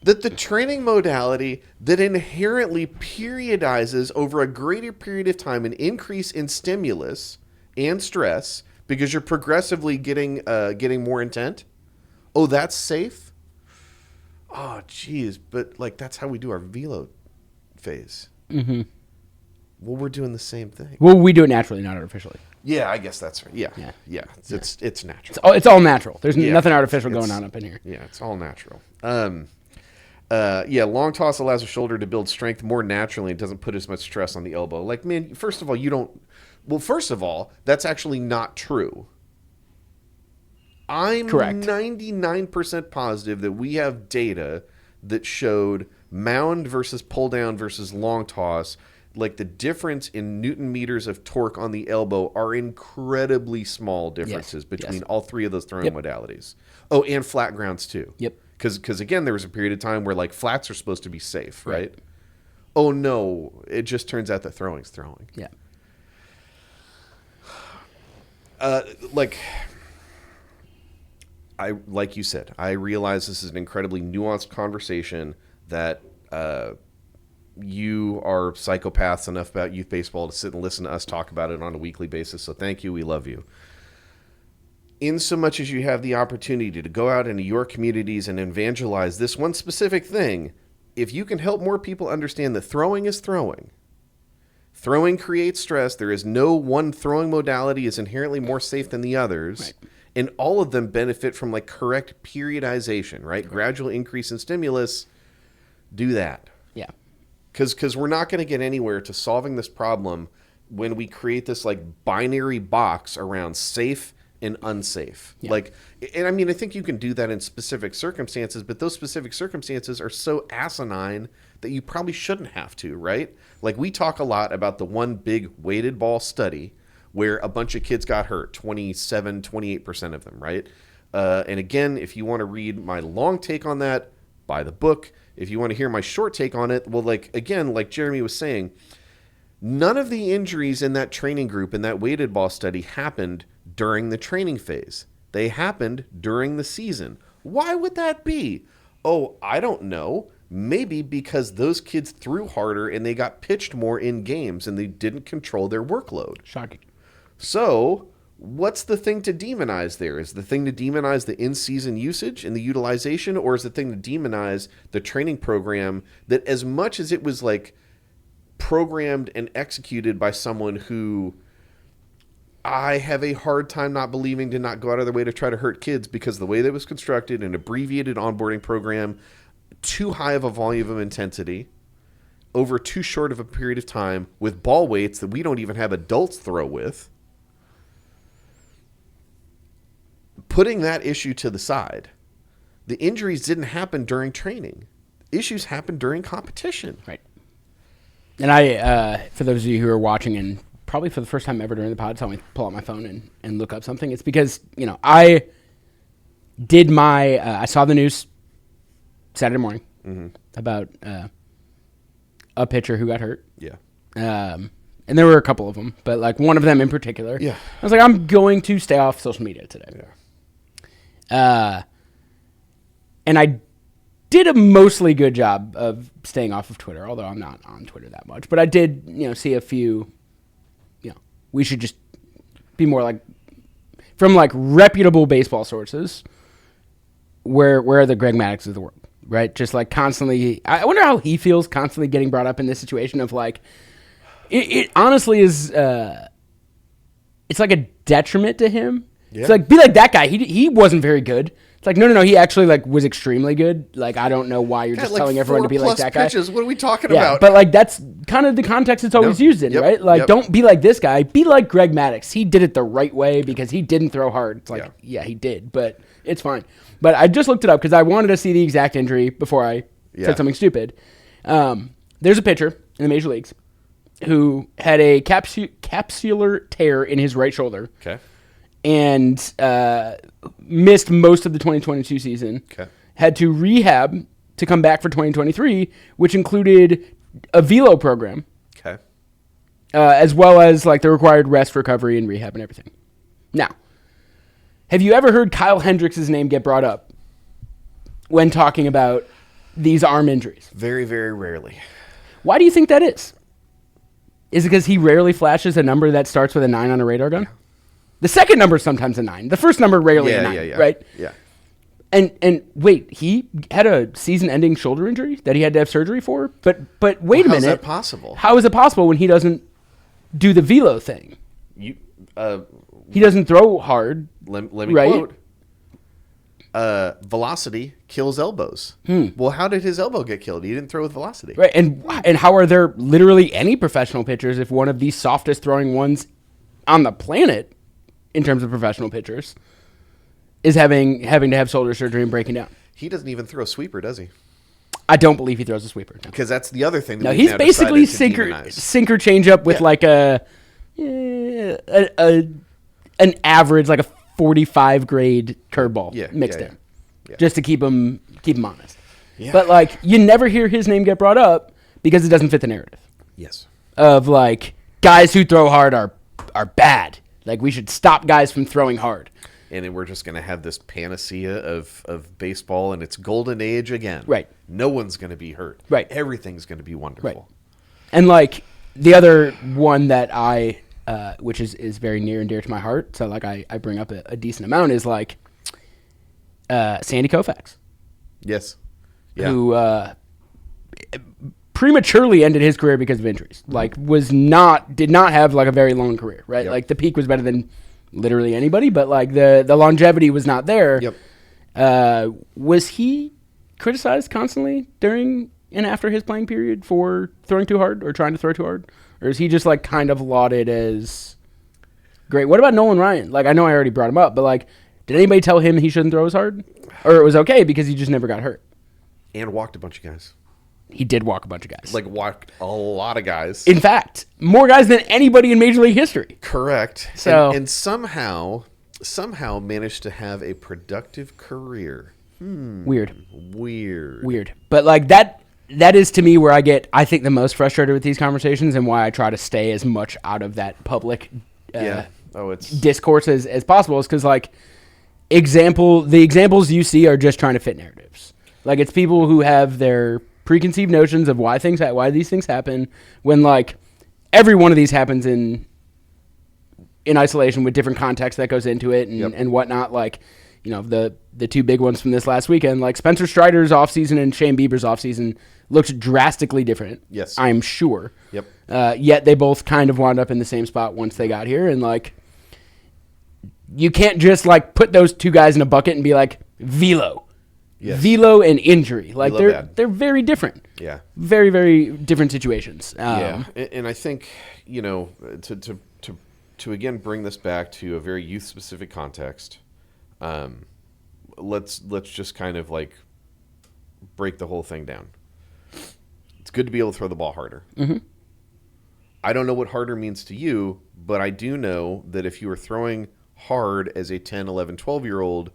that the training modality that inherently periodizes over a greater period of time an increase in stimulus and stress because you're progressively getting more intent? Oh, that's safe? Oh, geez, but like that's how we do our velo phase. Mm-hmm. Well, we're doing the same thing. Well, we do it naturally, not artificially. Yeah, I guess that's right. Yeah. It's natural. It's all natural. There's nothing artificial going on up in here. Yeah, it's all natural. Long toss allows the shoulder to build strength more naturally and doesn't put as much stress on the elbow. Like, man, first of all, that's actually not true. I'm correct. 99% positive that we have data that showed mound versus pull down versus long toss, like the difference in Newton meters of torque on the elbow are incredibly small differences between all three of those throwing modalities. Oh, and flat grounds too. Yep. Because again, there was a period of time where like flats are supposed to be safe, right? Oh no, it just turns out that throwing's throwing. Yeah. Like you said, I realize this is an incredibly nuanced conversation that you are psychopaths enough about youth baseball to sit and listen to us talk about it on a weekly basis. So thank you. We love you. In so much as you have the opportunity to go out into your communities and evangelize this one specific thing, if you can help more people understand that throwing is throwing. Throwing creates stress. There is no one throwing modality is inherently more safe than the others. Right. And all of them benefit from like correct periodization, right? Gradual increase in stimulus. Do that. Yeah. Because we're not going to get anywhere to solving this problem when we create this like binary box around safe and unsafe. Yeah. Like, and I mean, I think you can do that in specific circumstances, but those specific circumstances are so asinine that you probably shouldn't have to, right? Like we talk a lot about the one big weighted ball study where a bunch of kids got hurt, 27, 28% of them, right? And again, if you want to read my long take on that, buy the book. If you want to hear my short take on it, well, like, again, like Jeremy was saying, None of the injuries in that training group in that weighted ball study happened during the training phase. They happened during the season. Why would that be? Oh, I don't know. Maybe because those kids threw harder and they got pitched more in games and they didn't control their workload. Shocking. So, what's the thing to demonize there? Is the thing to demonize the in-season usage and the utilization, or is the thing to demonize the training program that, as much as it was like programmed and executed by someone who I have a hard time not believing did not go out of their way to try to hurt kids, because the way that was constructed, an abbreviated onboarding program, too high of a volume of intensity over too short of a period of time with ball weights that we don't even have adults throw with. Putting that issue to the side, the injuries didn't happen during training. Issues happened during competition. Right. And I, for those of you who are watching and probably for the first time ever during the pod, saw me pull out my phone and look up something. It's because, I did I saw the news Saturday morning about a pitcher who got hurt. Yeah. And there were a couple of them, but like one of them in particular. Yeah. I was like, I'm going to stay off social media today. Yeah. And I did a mostly good job of staying off of Twitter, although I'm not on Twitter that much. But I did, see a few, we should just be more like, from like reputable baseball sources, where are the Greg Maddux of the world, right? Just like constantly, I wonder how he feels constantly getting brought up in this situation of like, it honestly is, it's like a detriment to him. Yeah. It's like, be like that guy. He wasn't very good. It's like, no. He actually like was extremely good. Like, I don't know why you're just like telling everyone to be like that guy. Pitches. What are we talking about? But like, that's kind of the context it's always used in, right? Like, don't be like this guy. Be like Greg Maddux. He did it the right way because he didn't throw hard. It's like, yeah he did, but it's fine. But I just looked it up because I wanted to see the exact injury before I said something stupid. There's a pitcher in the major leagues who had a capsular tear in his right shoulder. Okay. And missed most of the 2022 season. Okay. Had to rehab to come back for 2023, which included a velo program. Okay. As well as like the required rest, recovery, and rehab and everything. Now, have you ever heard Kyle Hendricks' name get brought up when talking about these arm injuries? Very, very rarely. Why do you think that is? Is it because he rarely flashes a number that starts with a 9 on a radar gun? The second number is sometimes a 9. The first number rarely a 9, right? Yeah. And wait, he had a season-ending shoulder injury that he had to have surgery for? But wait a minute. How is that possible? How is it possible when he doesn't do the velo thing? He doesn't throw hard. Let me quote. Velocity kills elbows. Well, how did his elbow get killed? He didn't throw with velocity. Right, and how are there literally any professional pitchers if one of the softest throwing ones on the planet in terms of professional pitchers is having to have shoulder surgery and breaking down? He doesn't even throw a sweeper, does he? I don't believe he throws a sweeper. Because that's the other thing. No, he's basically sinker change up with like an average, like a 45 grade curveball mixed in, just to keep him honest. Yeah. But like, you never hear his name get brought up because it doesn't fit the narrative. Yes. Of like, guys who throw hard are bad. Like, we should stop guys from throwing hard. And then we're just going to have this panacea of baseball and its golden age again. Right. No one's going to be hurt. Right. Everything's going to be wonderful. Right. And like, the other one that I, which is very near and dear to my heart, so like I bring up a decent amount, is like Sandy Koufax. Yes. Yeah. Who prematurely ended his career because of injuries. Like, did not have like a very long career, right? Yep. Like, the peak was better than literally anybody, but like the longevity was not there. Yep. Was he criticized constantly during and after his playing period for throwing too hard or trying to throw too hard? Or is he just like kind of lauded as great? What about Nolan Ryan? Like, I know I already brought him up, but like, did anybody tell him he shouldn't throw as hard? Or it was okay because he just never got hurt? And walked a bunch of guys. He did walk a bunch of guys. Like, walked a lot of guys. In fact, more guys than anybody in Major League history. Correct. So, and somehow managed to have a productive career. Weird. Weird. But like that, that is to me where I think the most frustrated with these conversations, and why I try to stay as much out of that public discourse as possible, is because like the examples you see are just trying to fit narratives. Like, it's people who have their preconceived notions of why these things happen, when like every one of these happens in isolation with different context that goes into it and whatnot. Like, you know, the two big ones from this last weekend, like Spencer Strider's offseason and Shane Bieber's offseason looked drastically different. Yes. I'm sure. Yep. Yet they both kind of wound up in the same spot once they got here. And like, you can't just like put those two guys in a bucket and be like, velo. Yes. Velo and injury. Like, they're very different. Yeah. Very, very different situations. And I think, you know, to again bring this back to a very youth specific context, let's just kind of like break the whole thing down. It's good to be able to throw the ball harder. Mm-hmm. I don't know what harder means to you, but I do know that if you are throwing hard as a 10, 11, 12-year-old,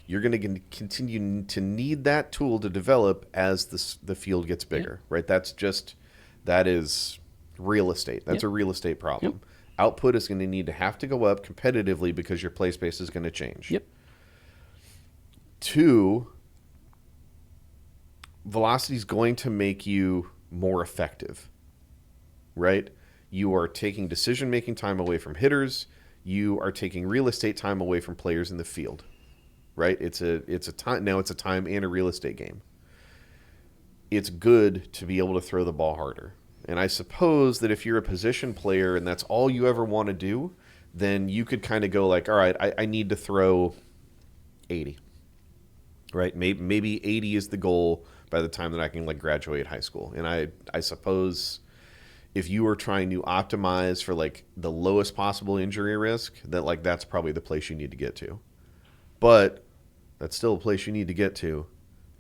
you're going to continue to need that tool to develop as the field gets bigger, right? That is real estate. That's a real estate problem. Yep. Output is going to need to have to go up competitively because your play space is going to change. Yep. 2, velocity is going to make you more effective, right? You are taking decision-making time away from hitters. You are taking real estate time away from players in the field, right? It's a time and a real estate game. It's good to be able to throw the ball harder. And I suppose that if you're a position player and that's all you ever want to do, then you could kind of go like, all right, I need to throw 80, right? Maybe 80 is the goal by the time that I can like graduate high school. And I suppose if you are trying to optimize for like the lowest possible injury risk, that like that's probably the place you need to get to. But that's still a place you need to get to.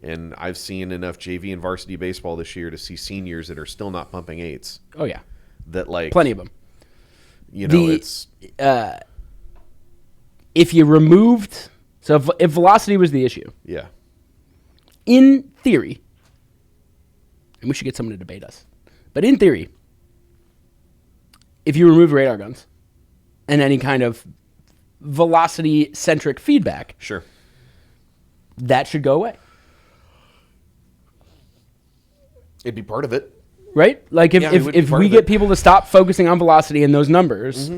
And I've seen enough JV and varsity baseball this year to see seniors that are still not pumping 8s. Oh yeah, that like plenty of them. You know, it's if you removed, so if velocity was the issue, yeah, in theory, and we should get someone to debate us, but in theory, if you remove radar guns and any kind of velocity-centric feedback, sure, that should go away. It'd be part of it. Right? Like, if we get people to stop focusing on velocity and those numbers,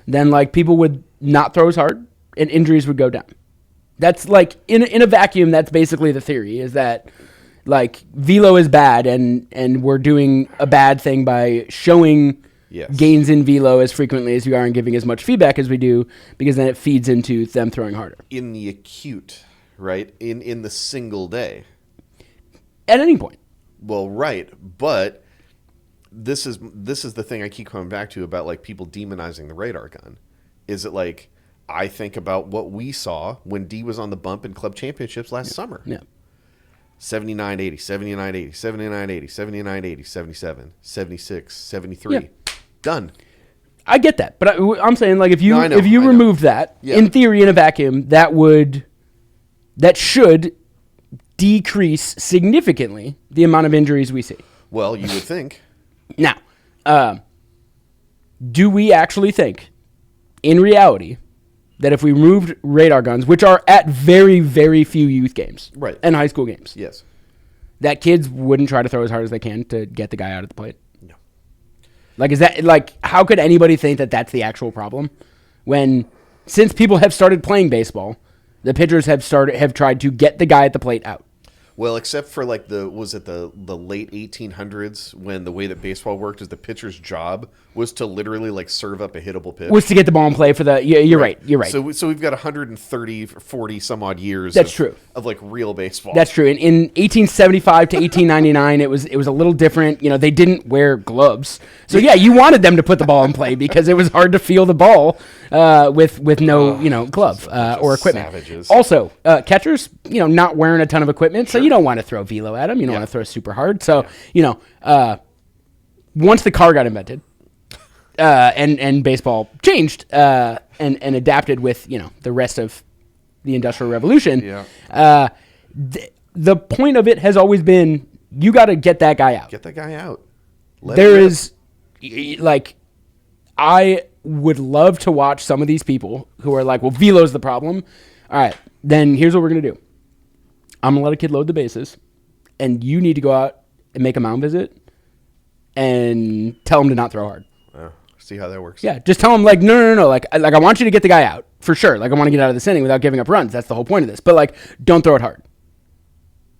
then, like, people would not throw as hard and injuries would go down. That's, like, in a vacuum, that's basically the theory, is that, like, velo is bad and we're doing a bad thing by showing gains in velo as frequently as we are and giving as much feedback as we do, because then it feeds into them throwing harder. In the acute, right? In the single day. At any point. Well, right, but this is the thing I keep coming back to about like people demonizing the radar gun. Is it like I think about what we saw when D was on the bump in club championships last summer. Yeah. 79-80, 79-80, 79-80, 79-80, 77, 76, 73. Yeah. Done. I get that, but I'm saying like if you removed that, in theory in a vacuum, that should decrease significantly the amount of injuries we see. Well, you would think. Now, do we actually think, in reality, that if we removed radar guns, which are at very, very few youth games and high school games, yes, that kids wouldn't try to throw as hard as they can to get the guy out of the plate? No. Like, is that like how could anybody think that that's the actual problem? When since people have started playing baseball, the pitchers have tried to get the guy at the plate out. Well, except for like the late 1800s when the way that baseball worked is the pitcher's job was to literally like serve up a hittable pitch. Was to get the ball in play for the you're right. So we've got 130, 40 some odd years. That's true. Of like real baseball. That's true. In 1875 to 1899, it was a little different. You know, they didn't wear gloves, so yeah, you wanted them to put the ball in play because it was hard to feel the ball with no glove or equipment. Savages. Also, catchers, not wearing a ton of equipment, so you don't want to throw velo at them. You don't want to throw super hard. So once the car got invented. And baseball changed and adapted with the rest of the Industrial Revolution. Yeah. The point of it has always been you got to get that guy out. Get that guy out. There is, like, I would love to watch some of these people who are like, well, velo's the problem. All right, then here's what we're going to do. I'm going to let a kid load the bases, and you need to go out and make a mound visit and tell him to not throw hard. See how that works. Yeah, just tell him, like, no. Like, I want you to get the guy out, for sure. Like, I want to get out of this inning without giving up runs. That's the whole point of this. But, like, don't throw it hard.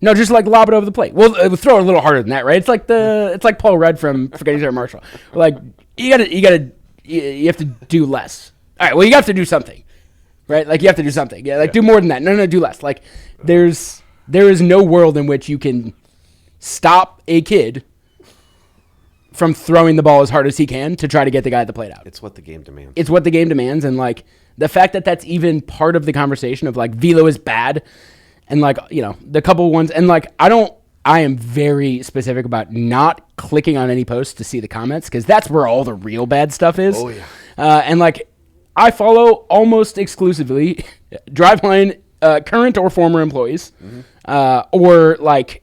No, just, like, lob it over the plate. Well, throw it a little harder than that, right? It's like Paul Rudd from Forgetting Sarah Marshall. Like, you have to do less. All right, well, you have to do something, right? Like, you have to do something. Yeah, like, do more than that. No, do less. Like, there is no world in which you can stop a kid from throwing the ball as hard as he can to try to get the guy at the plate out. It's what the game demands. It's what the game demands, and, like, the fact that that's even part of the conversation of, like, velo is bad, and, like, you know, the couple ones, and, like, I am very specific about not clicking on any posts to see the comments, because that's where all the real bad stuff is. Oh, yeah. And, like, I follow almost exclusively Driveline current or former employees, or, like,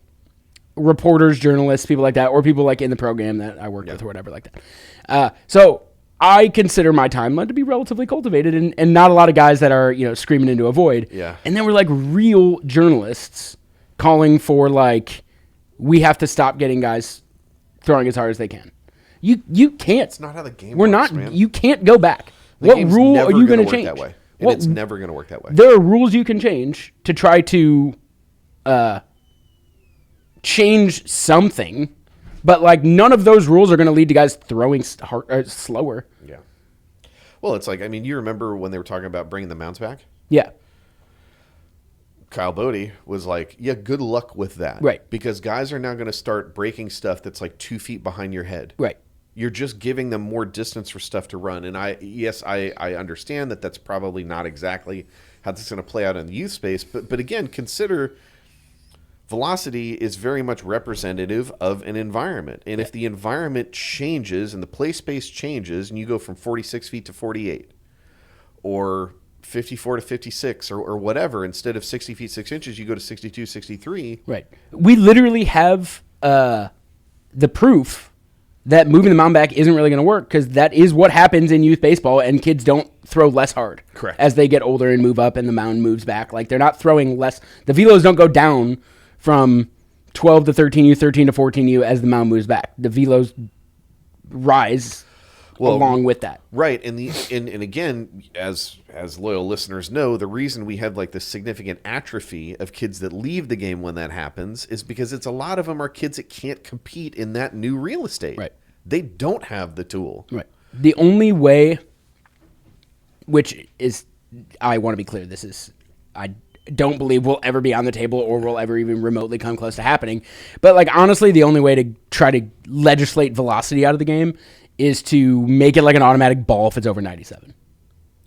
reporters, journalists, people like that, or people like in the program that I work with or whatever like that. So I consider my timeline to be relatively cultivated and not a lot of guys that are, you know, screaming into a void. Yeah. And then we're like real journalists calling for, like, we have to stop getting guys throwing as hard as they can. You can't. It's not how the game We're works, not. man. You can't go back. What rule are you going to change? That way. And it's never going to work that way. There are rules you can change to try to change something, but, like, none of those rules are going to lead to guys throwing slower. Yeah. Well, it's like, I mean, you remember when they were talking about bringing the mounts back? Yeah. Kyle Bodie was like, yeah, good luck with that. Right. Because guys are now going to start breaking stuff that's like 2 feet behind your head. Right. You're just giving them more distance for stuff to run. And I understand that that's probably not exactly how this is going to play out in the youth space. But again, consider velocity is very much representative of an environment. And if the environment changes and the play space changes and you go from 46 feet to 48 or 54 to 56 or whatever, instead of 60 feet 6 inches, you go to 62, 63. Right. We literally have the proof that moving the mound back isn't really going to work, because that is what happens in youth baseball, and kids don't throw less hard. Correct. As they get older and move up and the mound moves back. Like, they're not throwing less. The velos don't go down from 12 to 13U, 13 to 14U as the mound moves back. The velos rise along with that. Right. And again, as loyal listeners know, the reason we have, like, this significant atrophy of kids that leave the game when that happens is because a lot of them are kids that can't compete in that new real estate. Right. They don't have the tool. Right. The only way, which is, I want to be clear, this is, I don't believe will ever be on the table or will ever even remotely come close to happening. But, like, honestly, the only way to try to legislate velocity out of the game is to make it like an automatic ball if it's over 97.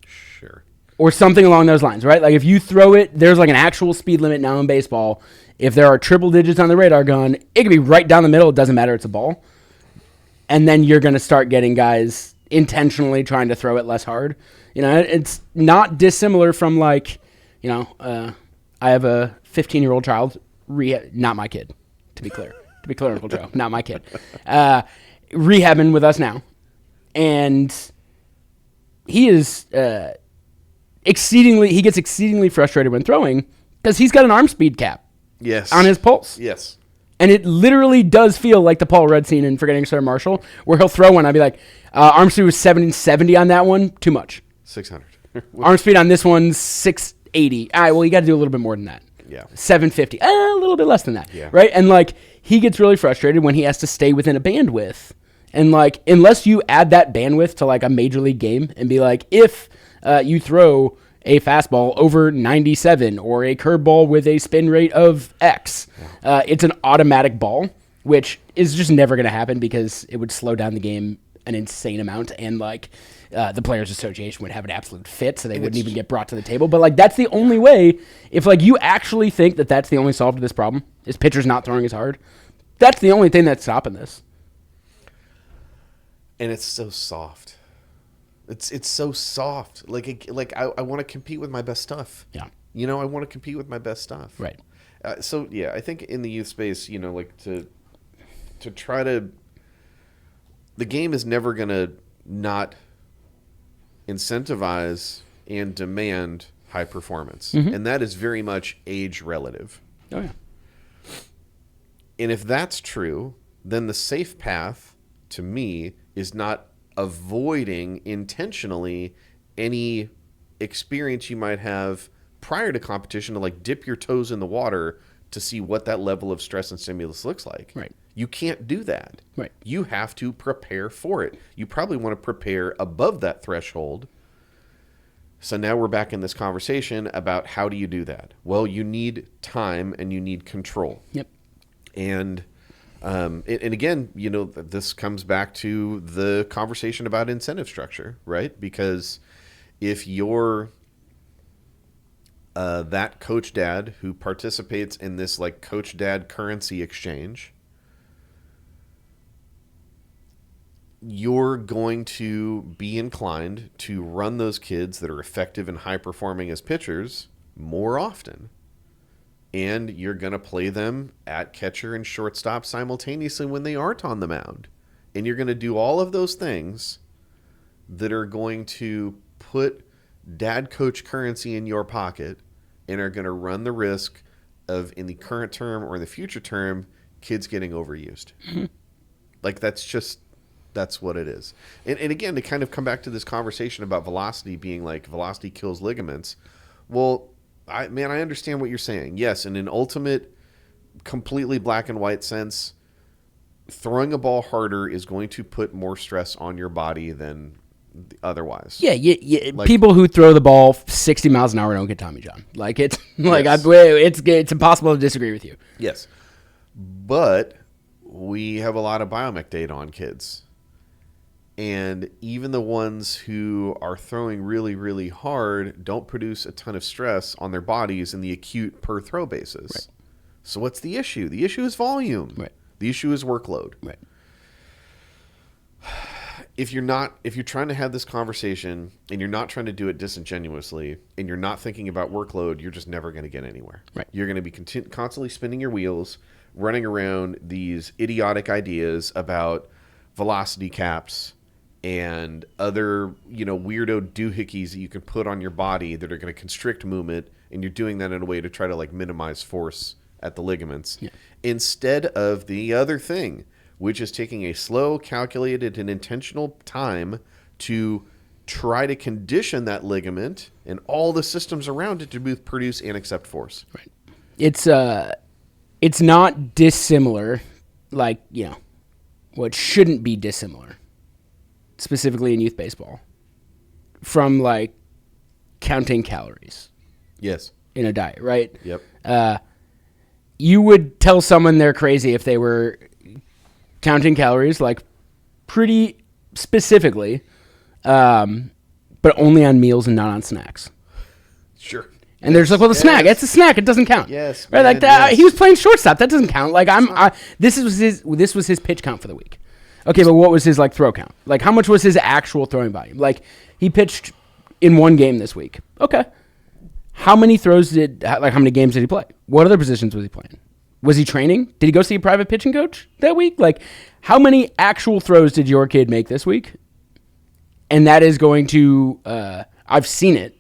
Sure. Or something along those lines, right? Like, if you throw it, there's like an actual speed limit now in baseball. If there are triple digits on the radar gun, it could be right down the middle. It doesn't matter. It's a ball. And then you're going to start getting guys intentionally trying to throw it less hard. You know, it's not dissimilar from, like, you know, I have a 15-year-old child, not my kid, to be clear, Uncle Joe, not my kid, rehabbing with us now, and he is he gets exceedingly frustrated when throwing because he's got an arm speed cap, on his pulse, and it literally does feel like the Paul Rudd scene in Forgetting Sarah Marshall, where he'll throw one, I'd be like, arm speed was 770 on that one, too much. 600. Arm speed on this one's 680. All right, well, you got to do a little bit more than that. Yeah. 750. A little bit less than that. Yeah. Right? And, like, he gets really frustrated when he has to stay within a bandwidth. And, like, unless you add that bandwidth to, like, a major league game and be like, if you throw a fastball over 97 or a curveball with a spin rate of X, it's an automatic ball, which is just never going to happen because it would slow down the game an insane amount, and, like, the Players Association would have an absolute fit, so they wouldn't even get brought to the table. But, like, that's the only way. If, like, you actually think that that's the only solve to this problem, is pitchers not throwing as hard, that's the only thing that's stopping this. And it's so soft. It's so soft. Like I want to compete with my best stuff. Yeah. You know, I want to compete with my best stuff. Right. So yeah, I think in the youth space, like to try to, the game is never gonna not incentivize and demand high performance, and that is very much age relative. Oh yeah. And if that's true, then the safe path to me is not avoiding intentionally any experience you might have prior to competition to like dip your toes in the water to see what that level of stress and stimulus looks like. Right. You can't do that. Right. You have to prepare for it. You probably want to prepare above that threshold. So now we're back in this conversation about how do you do that? Well, you need time and you need control. Yep. And again, this comes back to the conversation about incentive structure, right? Because if you're that coach dad who participates in this like coach dad currency exchange, you're going to be inclined to run those kids that are effective and high performing as pitchers more often. And you're going to play them at catcher and shortstop simultaneously when they aren't on the mound. And you're going to do all of those things that are going to put dad coach currency in your pocket and are going to run the risk of, in the current term or in the future term, kids getting overused. Like that's what it is. And again, to kind of come back to this conversation about velocity being like velocity kills ligaments. Well, I understand what you're saying. Yes, in an ultimate, completely black and white sense, throwing a ball harder is going to put more stress on your body than otherwise. Yeah. Like, people who throw the ball 60 miles an hour don't get Tommy John. Like it's like yes. It's impossible to disagree with you. Yes, but we have a lot of biomech data on kids. And even the ones who are throwing really, really hard don't produce a ton of stress on their bodies in the acute per throw basis. Right. So what's the issue? The issue is volume. Right. The issue is workload. Right. If you're trying to have this conversation and you're not trying to do it disingenuously and you're not thinking about workload, you're just never going to get anywhere. Right. You're going to be constantly spinning your wheels, running around these idiotic ideas about velocity caps and other, weirdo doohickeys that you can put on your body that are going to constrict movement, and you're doing that in a way to try to like minimize force at the ligaments, instead of the other thing, which is taking a slow, calculated, and intentional time to try to condition that ligament and all the systems around it to both produce and accept force. Right. It's not dissimilar, like, what shouldn't be dissimilar, specifically in youth baseball, from like counting calories. Yes. In a diet, right? Yep. You would tell someone they're crazy if they were counting calories, like pretty specifically, but only on meals and not on snacks. Sure. And there's like, well, the snack, it's a snack, it doesn't count. Yes. Right? Like that, yes. He was playing shortstop, that doesn't count. Like this was his pitch count for the week. Okay, but what was his like throw count? Like how much was his actual throwing volume? Like he pitched in one game this week. Okay. How many games did he play? What other positions was he playing? Was he training? Did he go see a private pitching coach that week? Like how many actual throws did your kid make this week? And that is going to, I've seen it.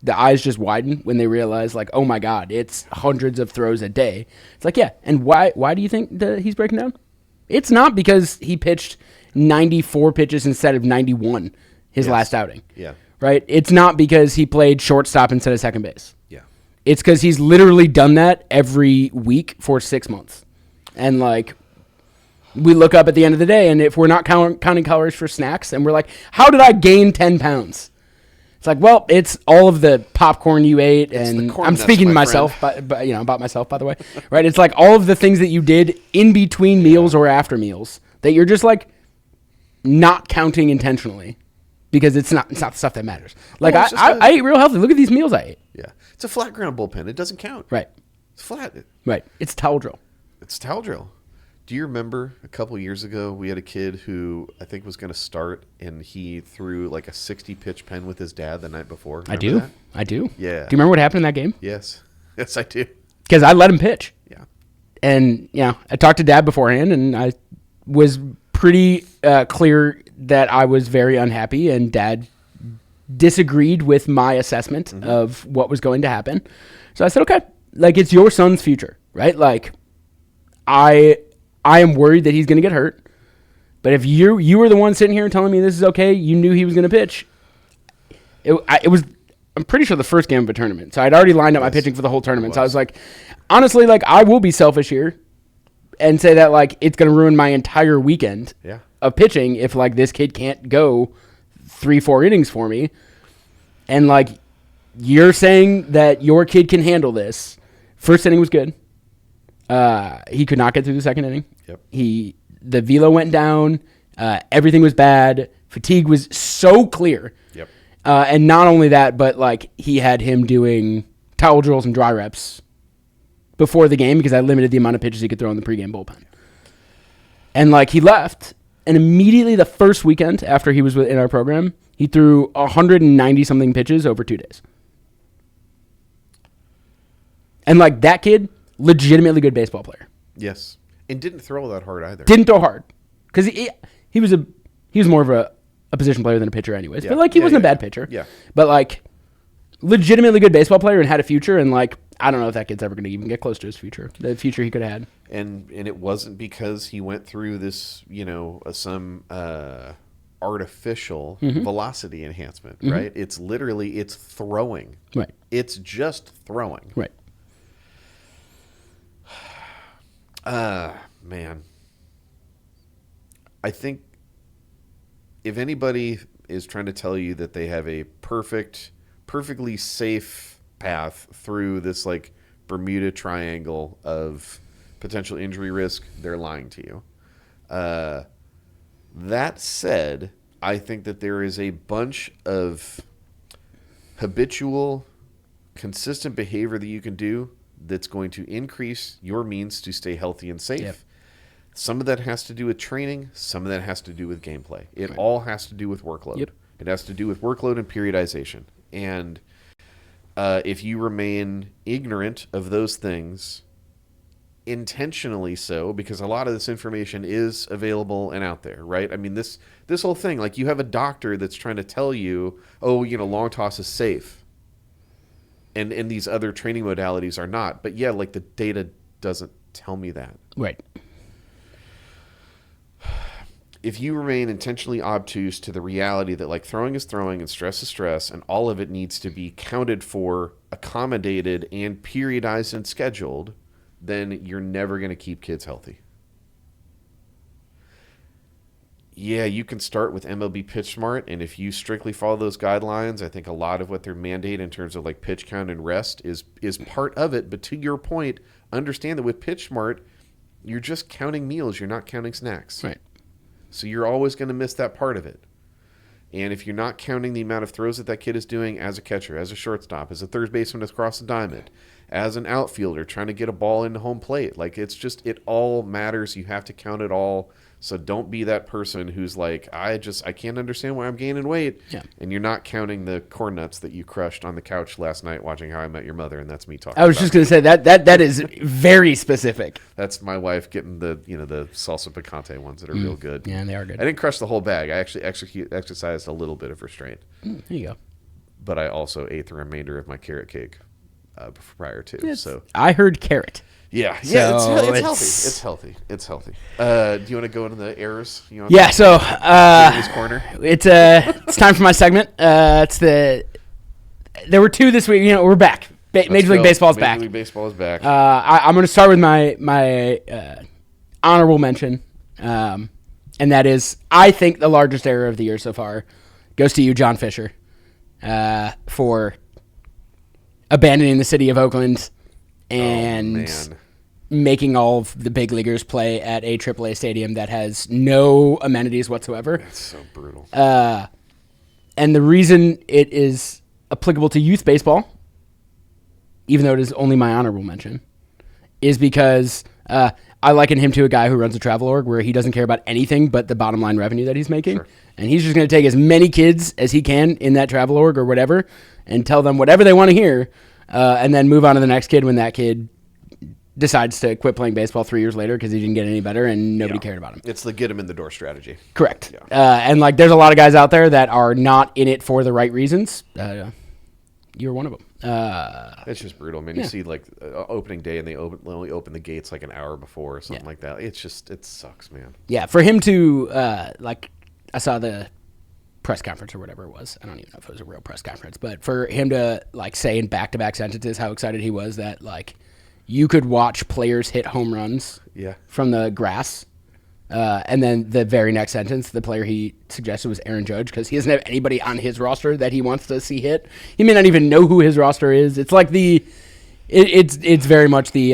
The eyes just widen when they realize like, oh my God, it's hundreds of throws a day. It's like, yeah. And why do you think that he's breaking down? It's not because he pitched 94 pitches instead of 91 his last outing. Yeah. Right? It's not because he played shortstop instead of second base. Yeah. It's because he's literally done that every week for 6 months. And like, we look up at the end of the day, and if we're not counting calories for snacks, and we're like, how did I gain 10 pounds? It's like, well, it's all of the popcorn you ate, and I'm speaking to myself, but about myself, by the way, right? It's like all of the things that you did in between meals or after meals that you're just like not counting intentionally because it's not the stuff that matters. Like I ate real healthy. Look at these meals I ate. Yeah, it's a flat ground bullpen. It doesn't count. Right. It's flat. Right. It's towel drill. It's towel drill. Do you remember a couple years ago we had a kid who I think was going to start and he threw like a 60 pitch pen with his dad the night before? Remember that? I do. Yeah. Do you remember what happened in that game? Yes. Yes, I do. Because I let him pitch. Yeah. And, I talked to Dad beforehand, and I was pretty clear that I was very unhappy, and Dad disagreed with my assessment of what was going to happen. So I said, okay, like, it's your son's future, right? Like, I am worried that he's going to get hurt. But if you were the one sitting here telling me this is okay, you knew he was going to pitch. It was, I'm pretty sure, the first game of a tournament. So I'd already lined up my pitching for the whole tournament. So I was like, honestly, like, I will be selfish here and say that, like, it's going to ruin my entire weekend of pitching if, like, this kid can't go 3-4 innings for me. And, like, you're saying that your kid can handle this. First inning was good. He could not get through the second inning. Yep. The velo went down. Everything was bad. Fatigue was so clear. Yep. And not only that, but, like, he had him doing towel drills and dry reps before the game because I limited the amount of pitches he could throw in the pregame bullpen. And, like, he left, and immediately the first weekend after he was in our program, he threw 190-something pitches over 2 days. And, like, that kid, legitimately good baseball player. Yes. And didn't throw that hard either. Didn't throw hard. Because he was more of a position player than a pitcher anyways. Yeah. But, like, he wasn't a bad pitcher. Yeah. But, like, legitimately good baseball player and had a future. And, like, I don't know if that kid's ever going to even get close to his future. The future he could have had. And it wasn't because he went through this, some artificial velocity enhancement, right? It's literally, it's throwing. Right. It's just throwing. Right. Man. I think if anybody is trying to tell you that they have a perfectly safe path through this, like, Bermuda Triangle of potential injury risk, they're lying to you. That said, I think that there is a bunch of habitual, consistent behavior that you can do that's going to increase your means to stay healthy and safe. Yep. Some of that has to do with training. Some of that has to do with gameplay. It all has to do with workload. Yep. It has to do with workload and periodization. And if you remain ignorant of those things, intentionally so, because a lot of this information is available and out there, right? I mean, this whole thing, like, you have a doctor that's trying to tell you, long toss is safe. And these other training modalities are not. But, yeah, like, the data doesn't tell me that. Right. If you remain intentionally obtuse to the reality that, like, throwing is throwing and stress is stress and all of it needs to be counted for, accommodated, and periodized and scheduled, then you're never going to keep kids healthy. Yeah, you can start with MLB Pitch Smart, and if you strictly follow those guidelines, I think a lot of what they're mandate in terms of, like, pitch count and rest is part of it. But to your point, understand that with Pitch Smart, you're just counting meals. You're not counting snacks. Right. So you're always going to miss that part of it. And if you're not counting the amount of throws that kid is doing as a catcher, as a shortstop, as a third baseman across the diamond, as an outfielder trying to get a ball into home plate, like, it's just, it all matters. You have to count it all. So don't be that person who's like, I can't understand why I'm gaining weight. Yeah. And you're not counting the corn nuts that you crushed on the couch last night watching How I Met Your Mother, and that's me talking. I was just going to say that is very specific. That's my wife getting the salsa picante ones that are real good. Yeah, they are good. I didn't crush the whole bag. I actually exercised a little bit of restraint. There you go. But I also ate the remainder of my carrot cake prior to. So I heard carrot. Yeah, so it's healthy. It's healthy. Do you want to go into the errors? So this corner. It's time for my segment. There were two this week. We're back. Major League Baseball is back. Major League Baseball is back. I'm going to start with my honorable mention, and that is, I think, the largest error of the year so far goes to you, John Fisher, for abandoning the city of Oakland and making all of the big leaguers play at a AAA stadium that has no amenities whatsoever. That's so brutal. And the reason it is applicable to youth baseball, even though it is only my honorable mention, is because I liken him to a guy who runs a travel org where he doesn't care about anything but the bottom line revenue that he's making. Sure. And he's just going to take as many kids as he can in that travel org or whatever and tell them whatever they want to hear and then move on to the next kid when that kid decides to quit playing baseball 3 years later because he didn't get any better and nobody cared about him. It's the get him in the door strategy. Correct. Yeah. And like, there's a lot of guys out there that are not in it for the right reasons. You're one of them. It's just brutal, man. You see like opening day and they only open the gates like an hour before or something like that. It's just, it sucks, man. Yeah. For him to, like, I saw the press conference or whatever it was. I don't even know if it was a real press conference, but for him to like say in back-to-back sentences how excited he was that like you could watch players hit home runs from the grass. And then the very next sentence, the player he suggested was Aaron Judge because he doesn't have anybody on his roster that he wants to see hit. He may not even know who his roster is. It's like it's very much the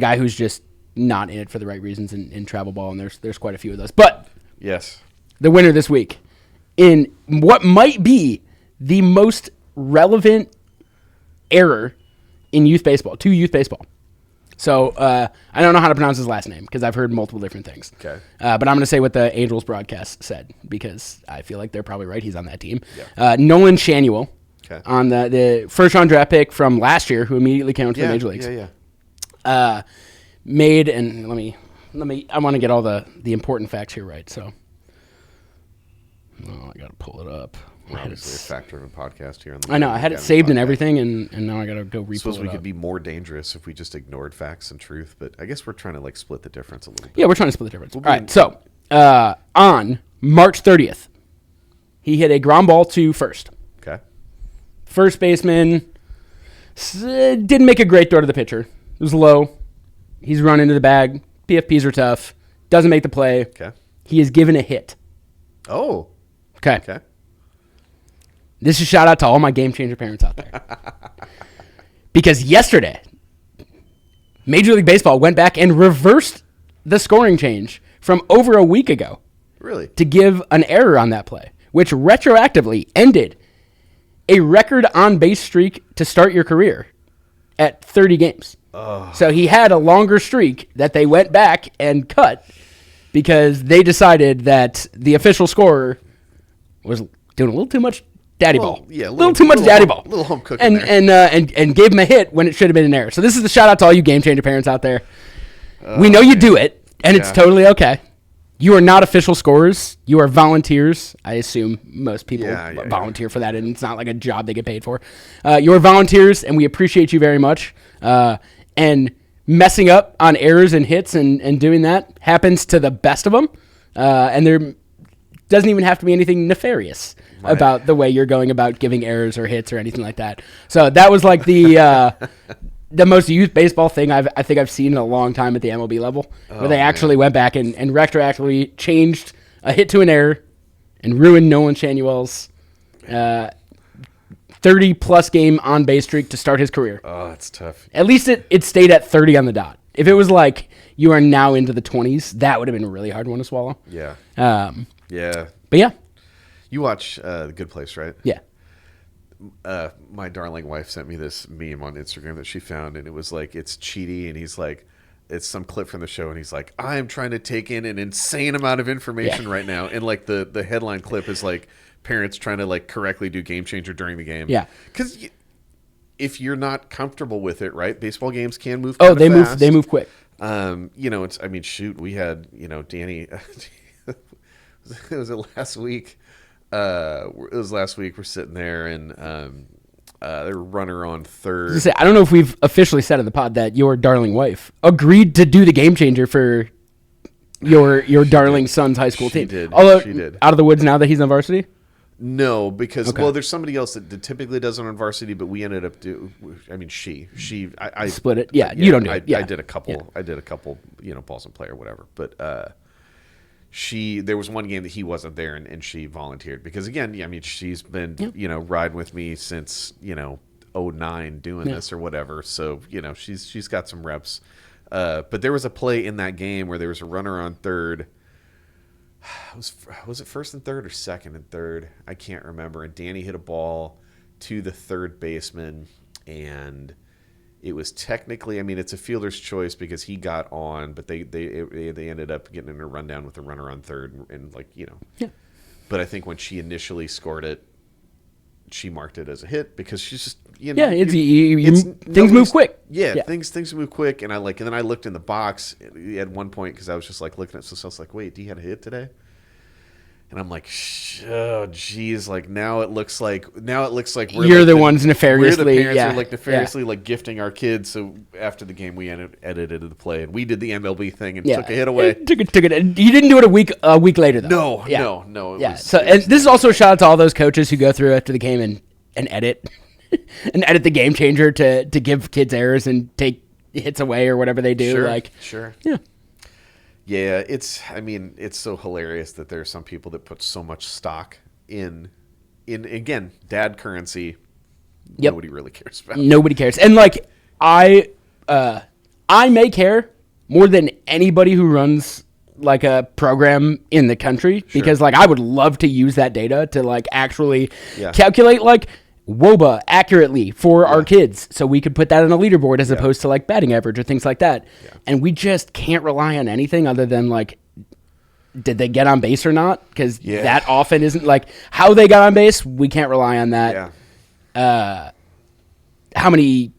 guy who's just not in it for the right reasons in travel ball, and there's quite a few of those. But yes, the winner this week in what might be the most relevant error in youth baseball, to youth baseball. So I don't know how to pronounce his last name because I've heard multiple different things. Okay. But I'm going to say what the Angels broadcast said because I feel like they're probably right. He's on that team. Yeah. Nolan Shanuel on the first-round draft pick from last year who immediately came to the Major Leagues. Made, and let me, I want to get all the important facts here right. So, I got to pull it up. We're obviously a factor-driven podcast here. I know. I had it saved and everything, and now I got to go re-pull it up. Suppose we could be more dangerous if we just ignored facts and truth, but I guess we're trying to like split the difference a little bit. Yeah, we're trying to split the difference. All right, so on March 30th, he hit a ground ball to first. Okay. First baseman didn't make a great throw to the pitcher. It was low. He's run into the bag. PFPs are tough. Doesn't make the play. Okay. He is given a hit. Oh. Okay. Okay. This is a shout out to all my game changer parents out there. Because yesterday, Major League Baseball went back and reversed the scoring change from over a week ago. Really? To give an error on that play, which retroactively ended a record on-base streak to start your career at 30 games. Oh. So he had a longer streak that they went back and cut because they decided that the official scorer was doing a little too much daddy ball. Yeah, a little too much daddy ball. A little home cooking and gave him a hit when it should have been an error. So this is the shout out to all you game changer parents out there. We know you do it, and it's totally okay. You are not official scorers. You are volunteers. I assume most people volunteer for that, and it's not like a job they get paid for. You are volunteers, and we appreciate you very much. And messing up on errors and hits and doing that happens to the best of them. And there doesn't even have to be anything nefarious about the way you're going about giving errors or hits or anything like that. So that was like the most youth baseball thing I think I've seen in a long time at the MLB level, where they actually went back and retroactively changed a hit to an error and ruined Nolan Shanuel's 30-plus game on-base streak to start his career. Oh, that's tough. At least it stayed at 30 on the dot. If it was like you are now into the 20s, that would have been a really hard one to swallow. Yeah. Yeah. But yeah. You watch The Good Place, right? Yeah. My darling wife sent me this meme on Instagram that she found, and it was like, it's Cheaty, and he's like, it's some clip from the show, and he's like, I am trying to take in an insane amount of information right now. And like the headline clip is like, parents trying to like correctly do Game Changer during the game. Yeah. Because if you're not comfortable with it, right, baseball games can move they fast. They move quick. It's, I mean, shoot, we had, Danny, was it last week? It was last week. We're sitting there, and their runner on third. I don't know if we've officially said in the pod that your darling wife agreed to do the Game Changer for your darling son's high school team. Although, she did. Out of the woods now that he's on varsity? No, because there's somebody else that typically does it on varsity, but we ended up I split it. Yeah, you don't do it. Yeah. I did a couple. I did a couple. Balls and play or whatever. But there was one game that he wasn't there, and she volunteered because again, she's been riding with me since 2009 doing this or whatever. So she's got some reps. But there was a play in that game where there was a runner on third. Was it first and third or second and third? I can't remember. And Danny hit a ball to the third baseman, and it was technically, it's a fielder's choice because he got on, but they ended up getting in a rundown with the runner on third, and But I think when she initially scored it, she marked it as a hit because she's just Yeah, things move quick. Yeah, things move quick, and then I looked in the box at one point because I was just like looking at stuff. So I was like, wait, do you have a hit today? And I'm like, oh, geez, like now it looks like you're the ones nefariously, we're the parents who are like nefariously like gifting our kids. So after the game, we edited the play, and we did the MLB thing and took a hit away. Took it. You didn't do it a week later though. No. And this is also a shout out to all those coaches who go through after the game and edit and edit the game changer to give kids errors and take hits away or whatever they do. Sure. Yeah. Yeah, it's so hilarious that there are some people that put so much stock in again, dad currency. Yep. Nobody really cares about. Nobody cares. And like I may care more than anybody who runs like a program in the country because like I would love to use that data to like actually calculate like WOBA accurately for our kids so we could put that on a leaderboard as opposed to like batting average or things like that. And we just can't rely on anything other than like, did they get on base or not? Because that often isn't like how they got on base. We can't rely on that. How many,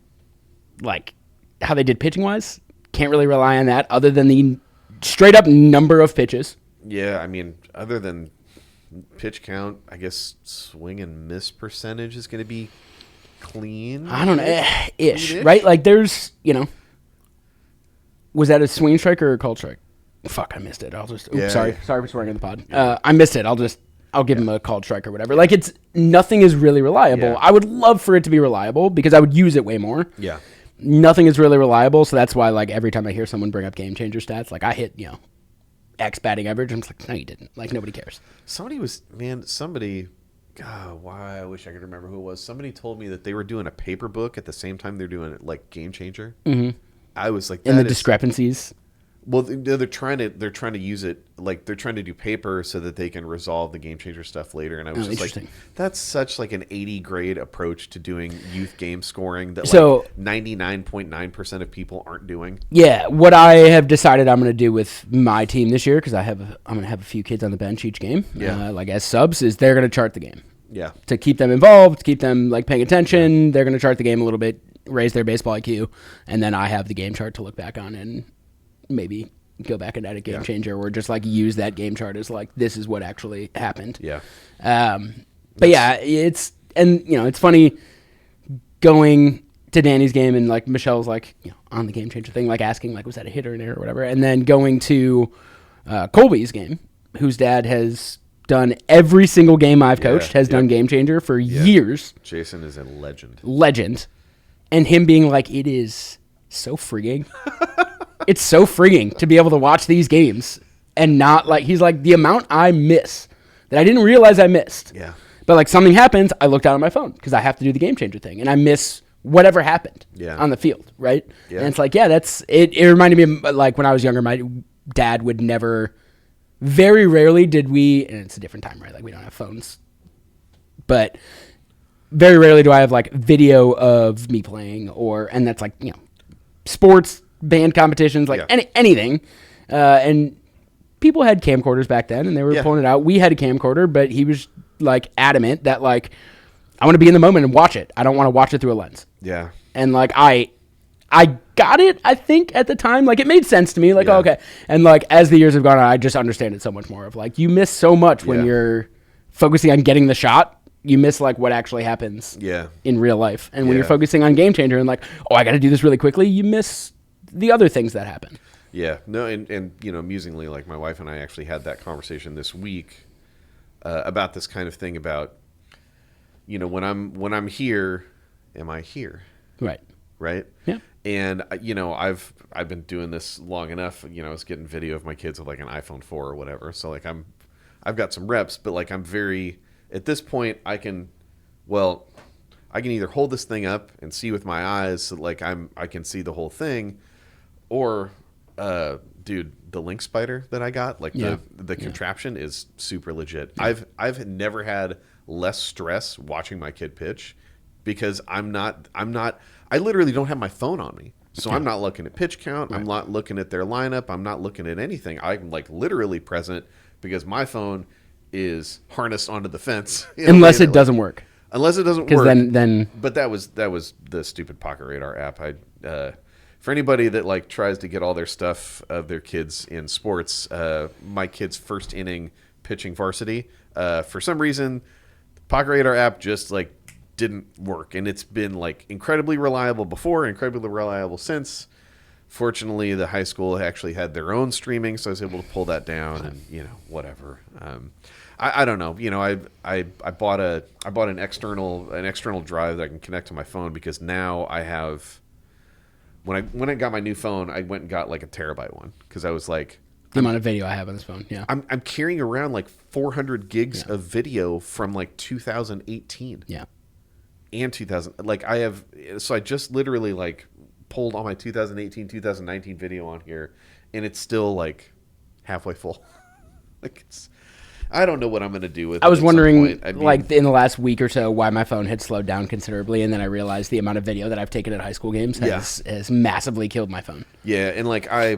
like how they did pitching wise, can't really rely on that other than the straight up number of pitches. Yeah. I mean, other than pitch count, I guess swing and miss percentage is going to be clean. I don't know, ish, right? Like there's, was that a swing strike or a called strike? Fuck, I missed it. I'll just, sorry for swearing in the pod. I missed it. I'll give him a called strike or whatever. Like nothing is really reliable. I would love for it to be reliable because I would use it way more. Yeah. Nothing is really reliable. So that's why like every time I hear someone bring up game changer stats, like I hit, X batting average. I'm just like, no, you didn't. Like, nobody cares. Why I wish I could remember who it was. Somebody told me that they were doing a paper book at the same time they're doing it like Game Changer. Mm-hmm. I was like, and the discrepancies. Well, they're trying to use it like they're trying to do paper so that they can resolve the Game Changer stuff later. And I was just like, that's such like an 80 grade approach to doing youth game scoring that like 99.9% of people aren't doing. Yeah, what I have decided I'm going to do with my team this year because I'm going to have a few kids on the bench each game. Like as subs, is they're going to chart the game. Yeah. To keep them involved, keep them like paying attention. They're going to chart the game a little bit, raise their baseball IQ, and then I have the game chart to look back on and maybe go back and edit Game Changer or just like use that game chart as like this is what actually happened. Yeah. But it's funny going to Danny's game and like Michelle's like on the Game Changer thing, like asking like was that a hit or an error or whatever, and then going to Colby's game, whose dad has done every single game I've coached, has done Game Changer for years. Jason is a legend, and him being like it is so freeing. It's so freeing to be able to watch these games and not like he's like the amount I miss that I didn't realize I missed. Yeah. But like something happens, I look down at my phone because I have to do the Game Changer thing and I miss whatever happened on the field, right? Yeah. And it's like, that's it. It reminded me of like when I was younger, my dad would never, very rarely did we, and it's a different time, right? Like we don't have phones, but very rarely do I have like video of me playing and that's like, sports, band competitions, like anything. And people had camcorders back then and they were pulling it out. We had a camcorder, but he was like adamant that like, I want to be in the moment and watch it. I don't want to watch it through a lens. Yeah. And like, I got it, I think at the time, like it made sense to me. Like, oh, okay. And like, as the years have gone on, I just understand it so much more of like, you miss so much when you're focusing on getting the shot. You miss like what actually happens in real life. And when you're focusing on Game Changer and like, oh, I got to do this really quickly, you miss the other things that happen. Yeah. No, and amusingly, like my wife and I actually had that conversation this week about this kind of thing about, when I'm here, am I here? Right. Right. Yeah. And I've been doing this long enough. I was getting video of my kids with like an iPhone 4 or whatever. So like I've got some reps, but like I'm very at this point I can either hold this thing up and see with my eyes, so like I can see the whole thing, or dude, the link spider that I got, like the contraption is super legit. Yeah. I've never had less stress watching my kid pitch because I literally don't have my phone on me. So I'm not looking at pitch count. Right. I'm not looking at their lineup. I'm not looking at anything. I'm like literally present because my phone is harnessed onto the fence. Unless it doesn't work. Unless it doesn't work. Because then But that was the stupid Pocket Radar app. For anybody that like tries to get all their stuff of their kids in sports, my kid's first inning pitching varsity, for some reason, Pocket Radar app just like didn't work, and it's been like incredibly reliable before, incredibly reliable since. Fortunately, the high school actually had their own streaming, so I was able to pull that down, and whatever. I don't know. I bought an external drive that I can connect to my phone, because now I have. When I got my new phone, I went and got like a terabyte one, because I was like, the amount of video I have on this phone. Yeah, I'm carrying around like 400 gigs of video from like 2018. Yeah, and 2000. Like I just literally like pulled all my 2018, 2019 video on here, and it's still like halfway full. Like I don't know what I'm going to do with it. I was wondering, like in the last week or so, why my phone had slowed down considerably, and then I realized the amount of video that I've taken at high school games has massively killed my phone. Yeah, and like I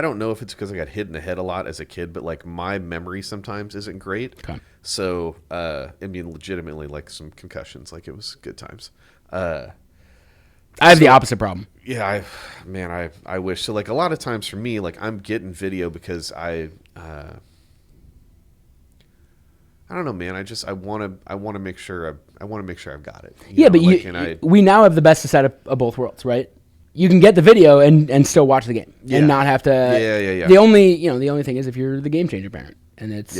don't know if it's because I got hit in the head a lot as a kid, but like my memory sometimes isn't great. Okay. So, I mean, legitimately, like some concussions, like it was good times. I have the opposite problem. Yeah, I wish. So like a lot of times for me, like I'm getting video because I don't know, man. I want to make sure I've got it. We now have the best set of both worlds, right? You can get the video and still watch the game and not have to. Yeah. The only thing is if you're the game changer parent, and it's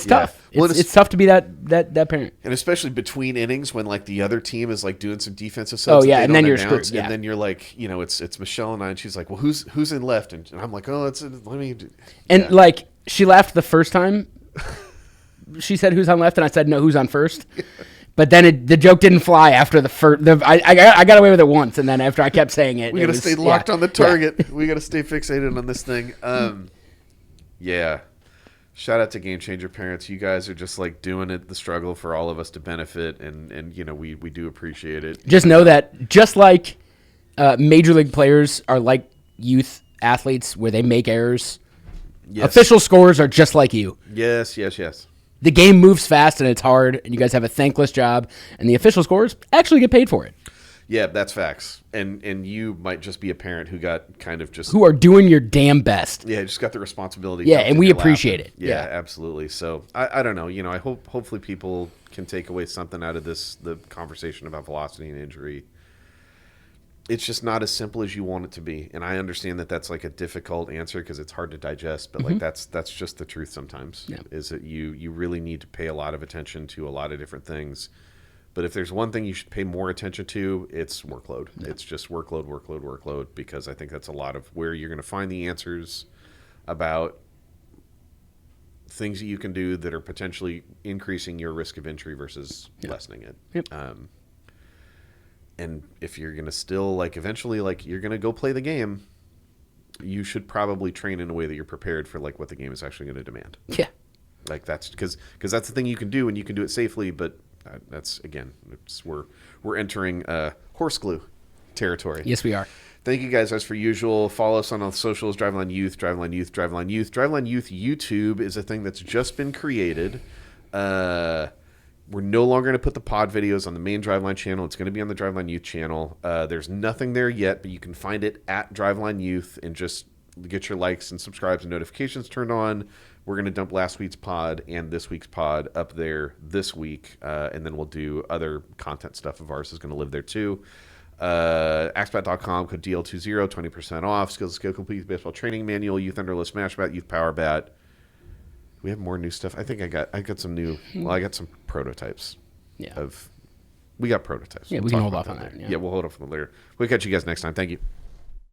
tough. Well, it's tough to be that parent, and especially between innings when like the other team is like doing some defensive subs. Oh yeah, and then you're screwed. Yeah. And then you're like, it's Michelle and I, and she's like, well, who's in left? And I'm like, oh, let me. And like she laughed the first time. She said who's on left, and I said no, who's on first. But then the joke didn't fly after the first. I got away with it once, and then after I kept saying it, we got to stay locked on the target. Yeah. We got to stay fixated on this thing. Yeah. Shout out to Game Changer parents. You guys are just like doing it, the struggle for all of us to benefit, and we do appreciate it. Just know that just like major league players are like youth athletes where they make errors, official scores are just like you. Yes. The game moves fast and it's hard, and you guys have a thankless job, and the official scores actually get paid for it. Yeah, that's facts. And you might just be a parent who got kind of just... Who are doing your damn best. Yeah, just got the responsibility. Yeah, and we appreciate it. Yeah, absolutely. So, I don't know. I hopefully people can take away something out of the conversation about velocity and injury. It's just not as simple as you want it to be. And I understand that that's like a difficult answer because it's hard to digest. But like that's just the truth sometimes. Yeah. Is that you really need to pay a lot of attention to a lot of different things. But if there's one thing you should pay more attention to, it's workload. Yeah. It's just workload, because I think that's a lot of where you're going to find the answers about things that you can do that are potentially increasing your risk of injury versus lessening it. Yep. And if you're going to still, like, eventually, like, you're going to go play the game, you should probably train in a way that you're prepared for, like, what the game is actually going to demand. Yeah. Like, that's because that's the thing you can do, and you can do it safely, but that's, again, we're entering horse glue territory. Yes, we are. Thank you guys, as per usual. Follow us on all the socials, Driveline Youth. Driveline Youth YouTube is a thing that's just been created. We're no longer going to put the pod videos on the main Driveline channel. It's going to be on the Driveline Youth channel. There's nothing there yet, but you can find it at Driveline Youth and just get your likes and subscribes and notifications turned on. We're going to dump last week's pod and this week's pod up there this week, and then we'll do other content stuff of ours is going to live there too. Axbat.com, code DL20, 20% off. Skills Skill Complete Baseball Training Manual, Youth Underload Smash Bat, Youth Power Bat. We have more new stuff. I think I got some new. Well, I got some prototypes. Yeah. We got prototypes. Yeah, we can hold off on that. Yeah, we'll hold off on that later. We'll catch you guys next time. Thank you.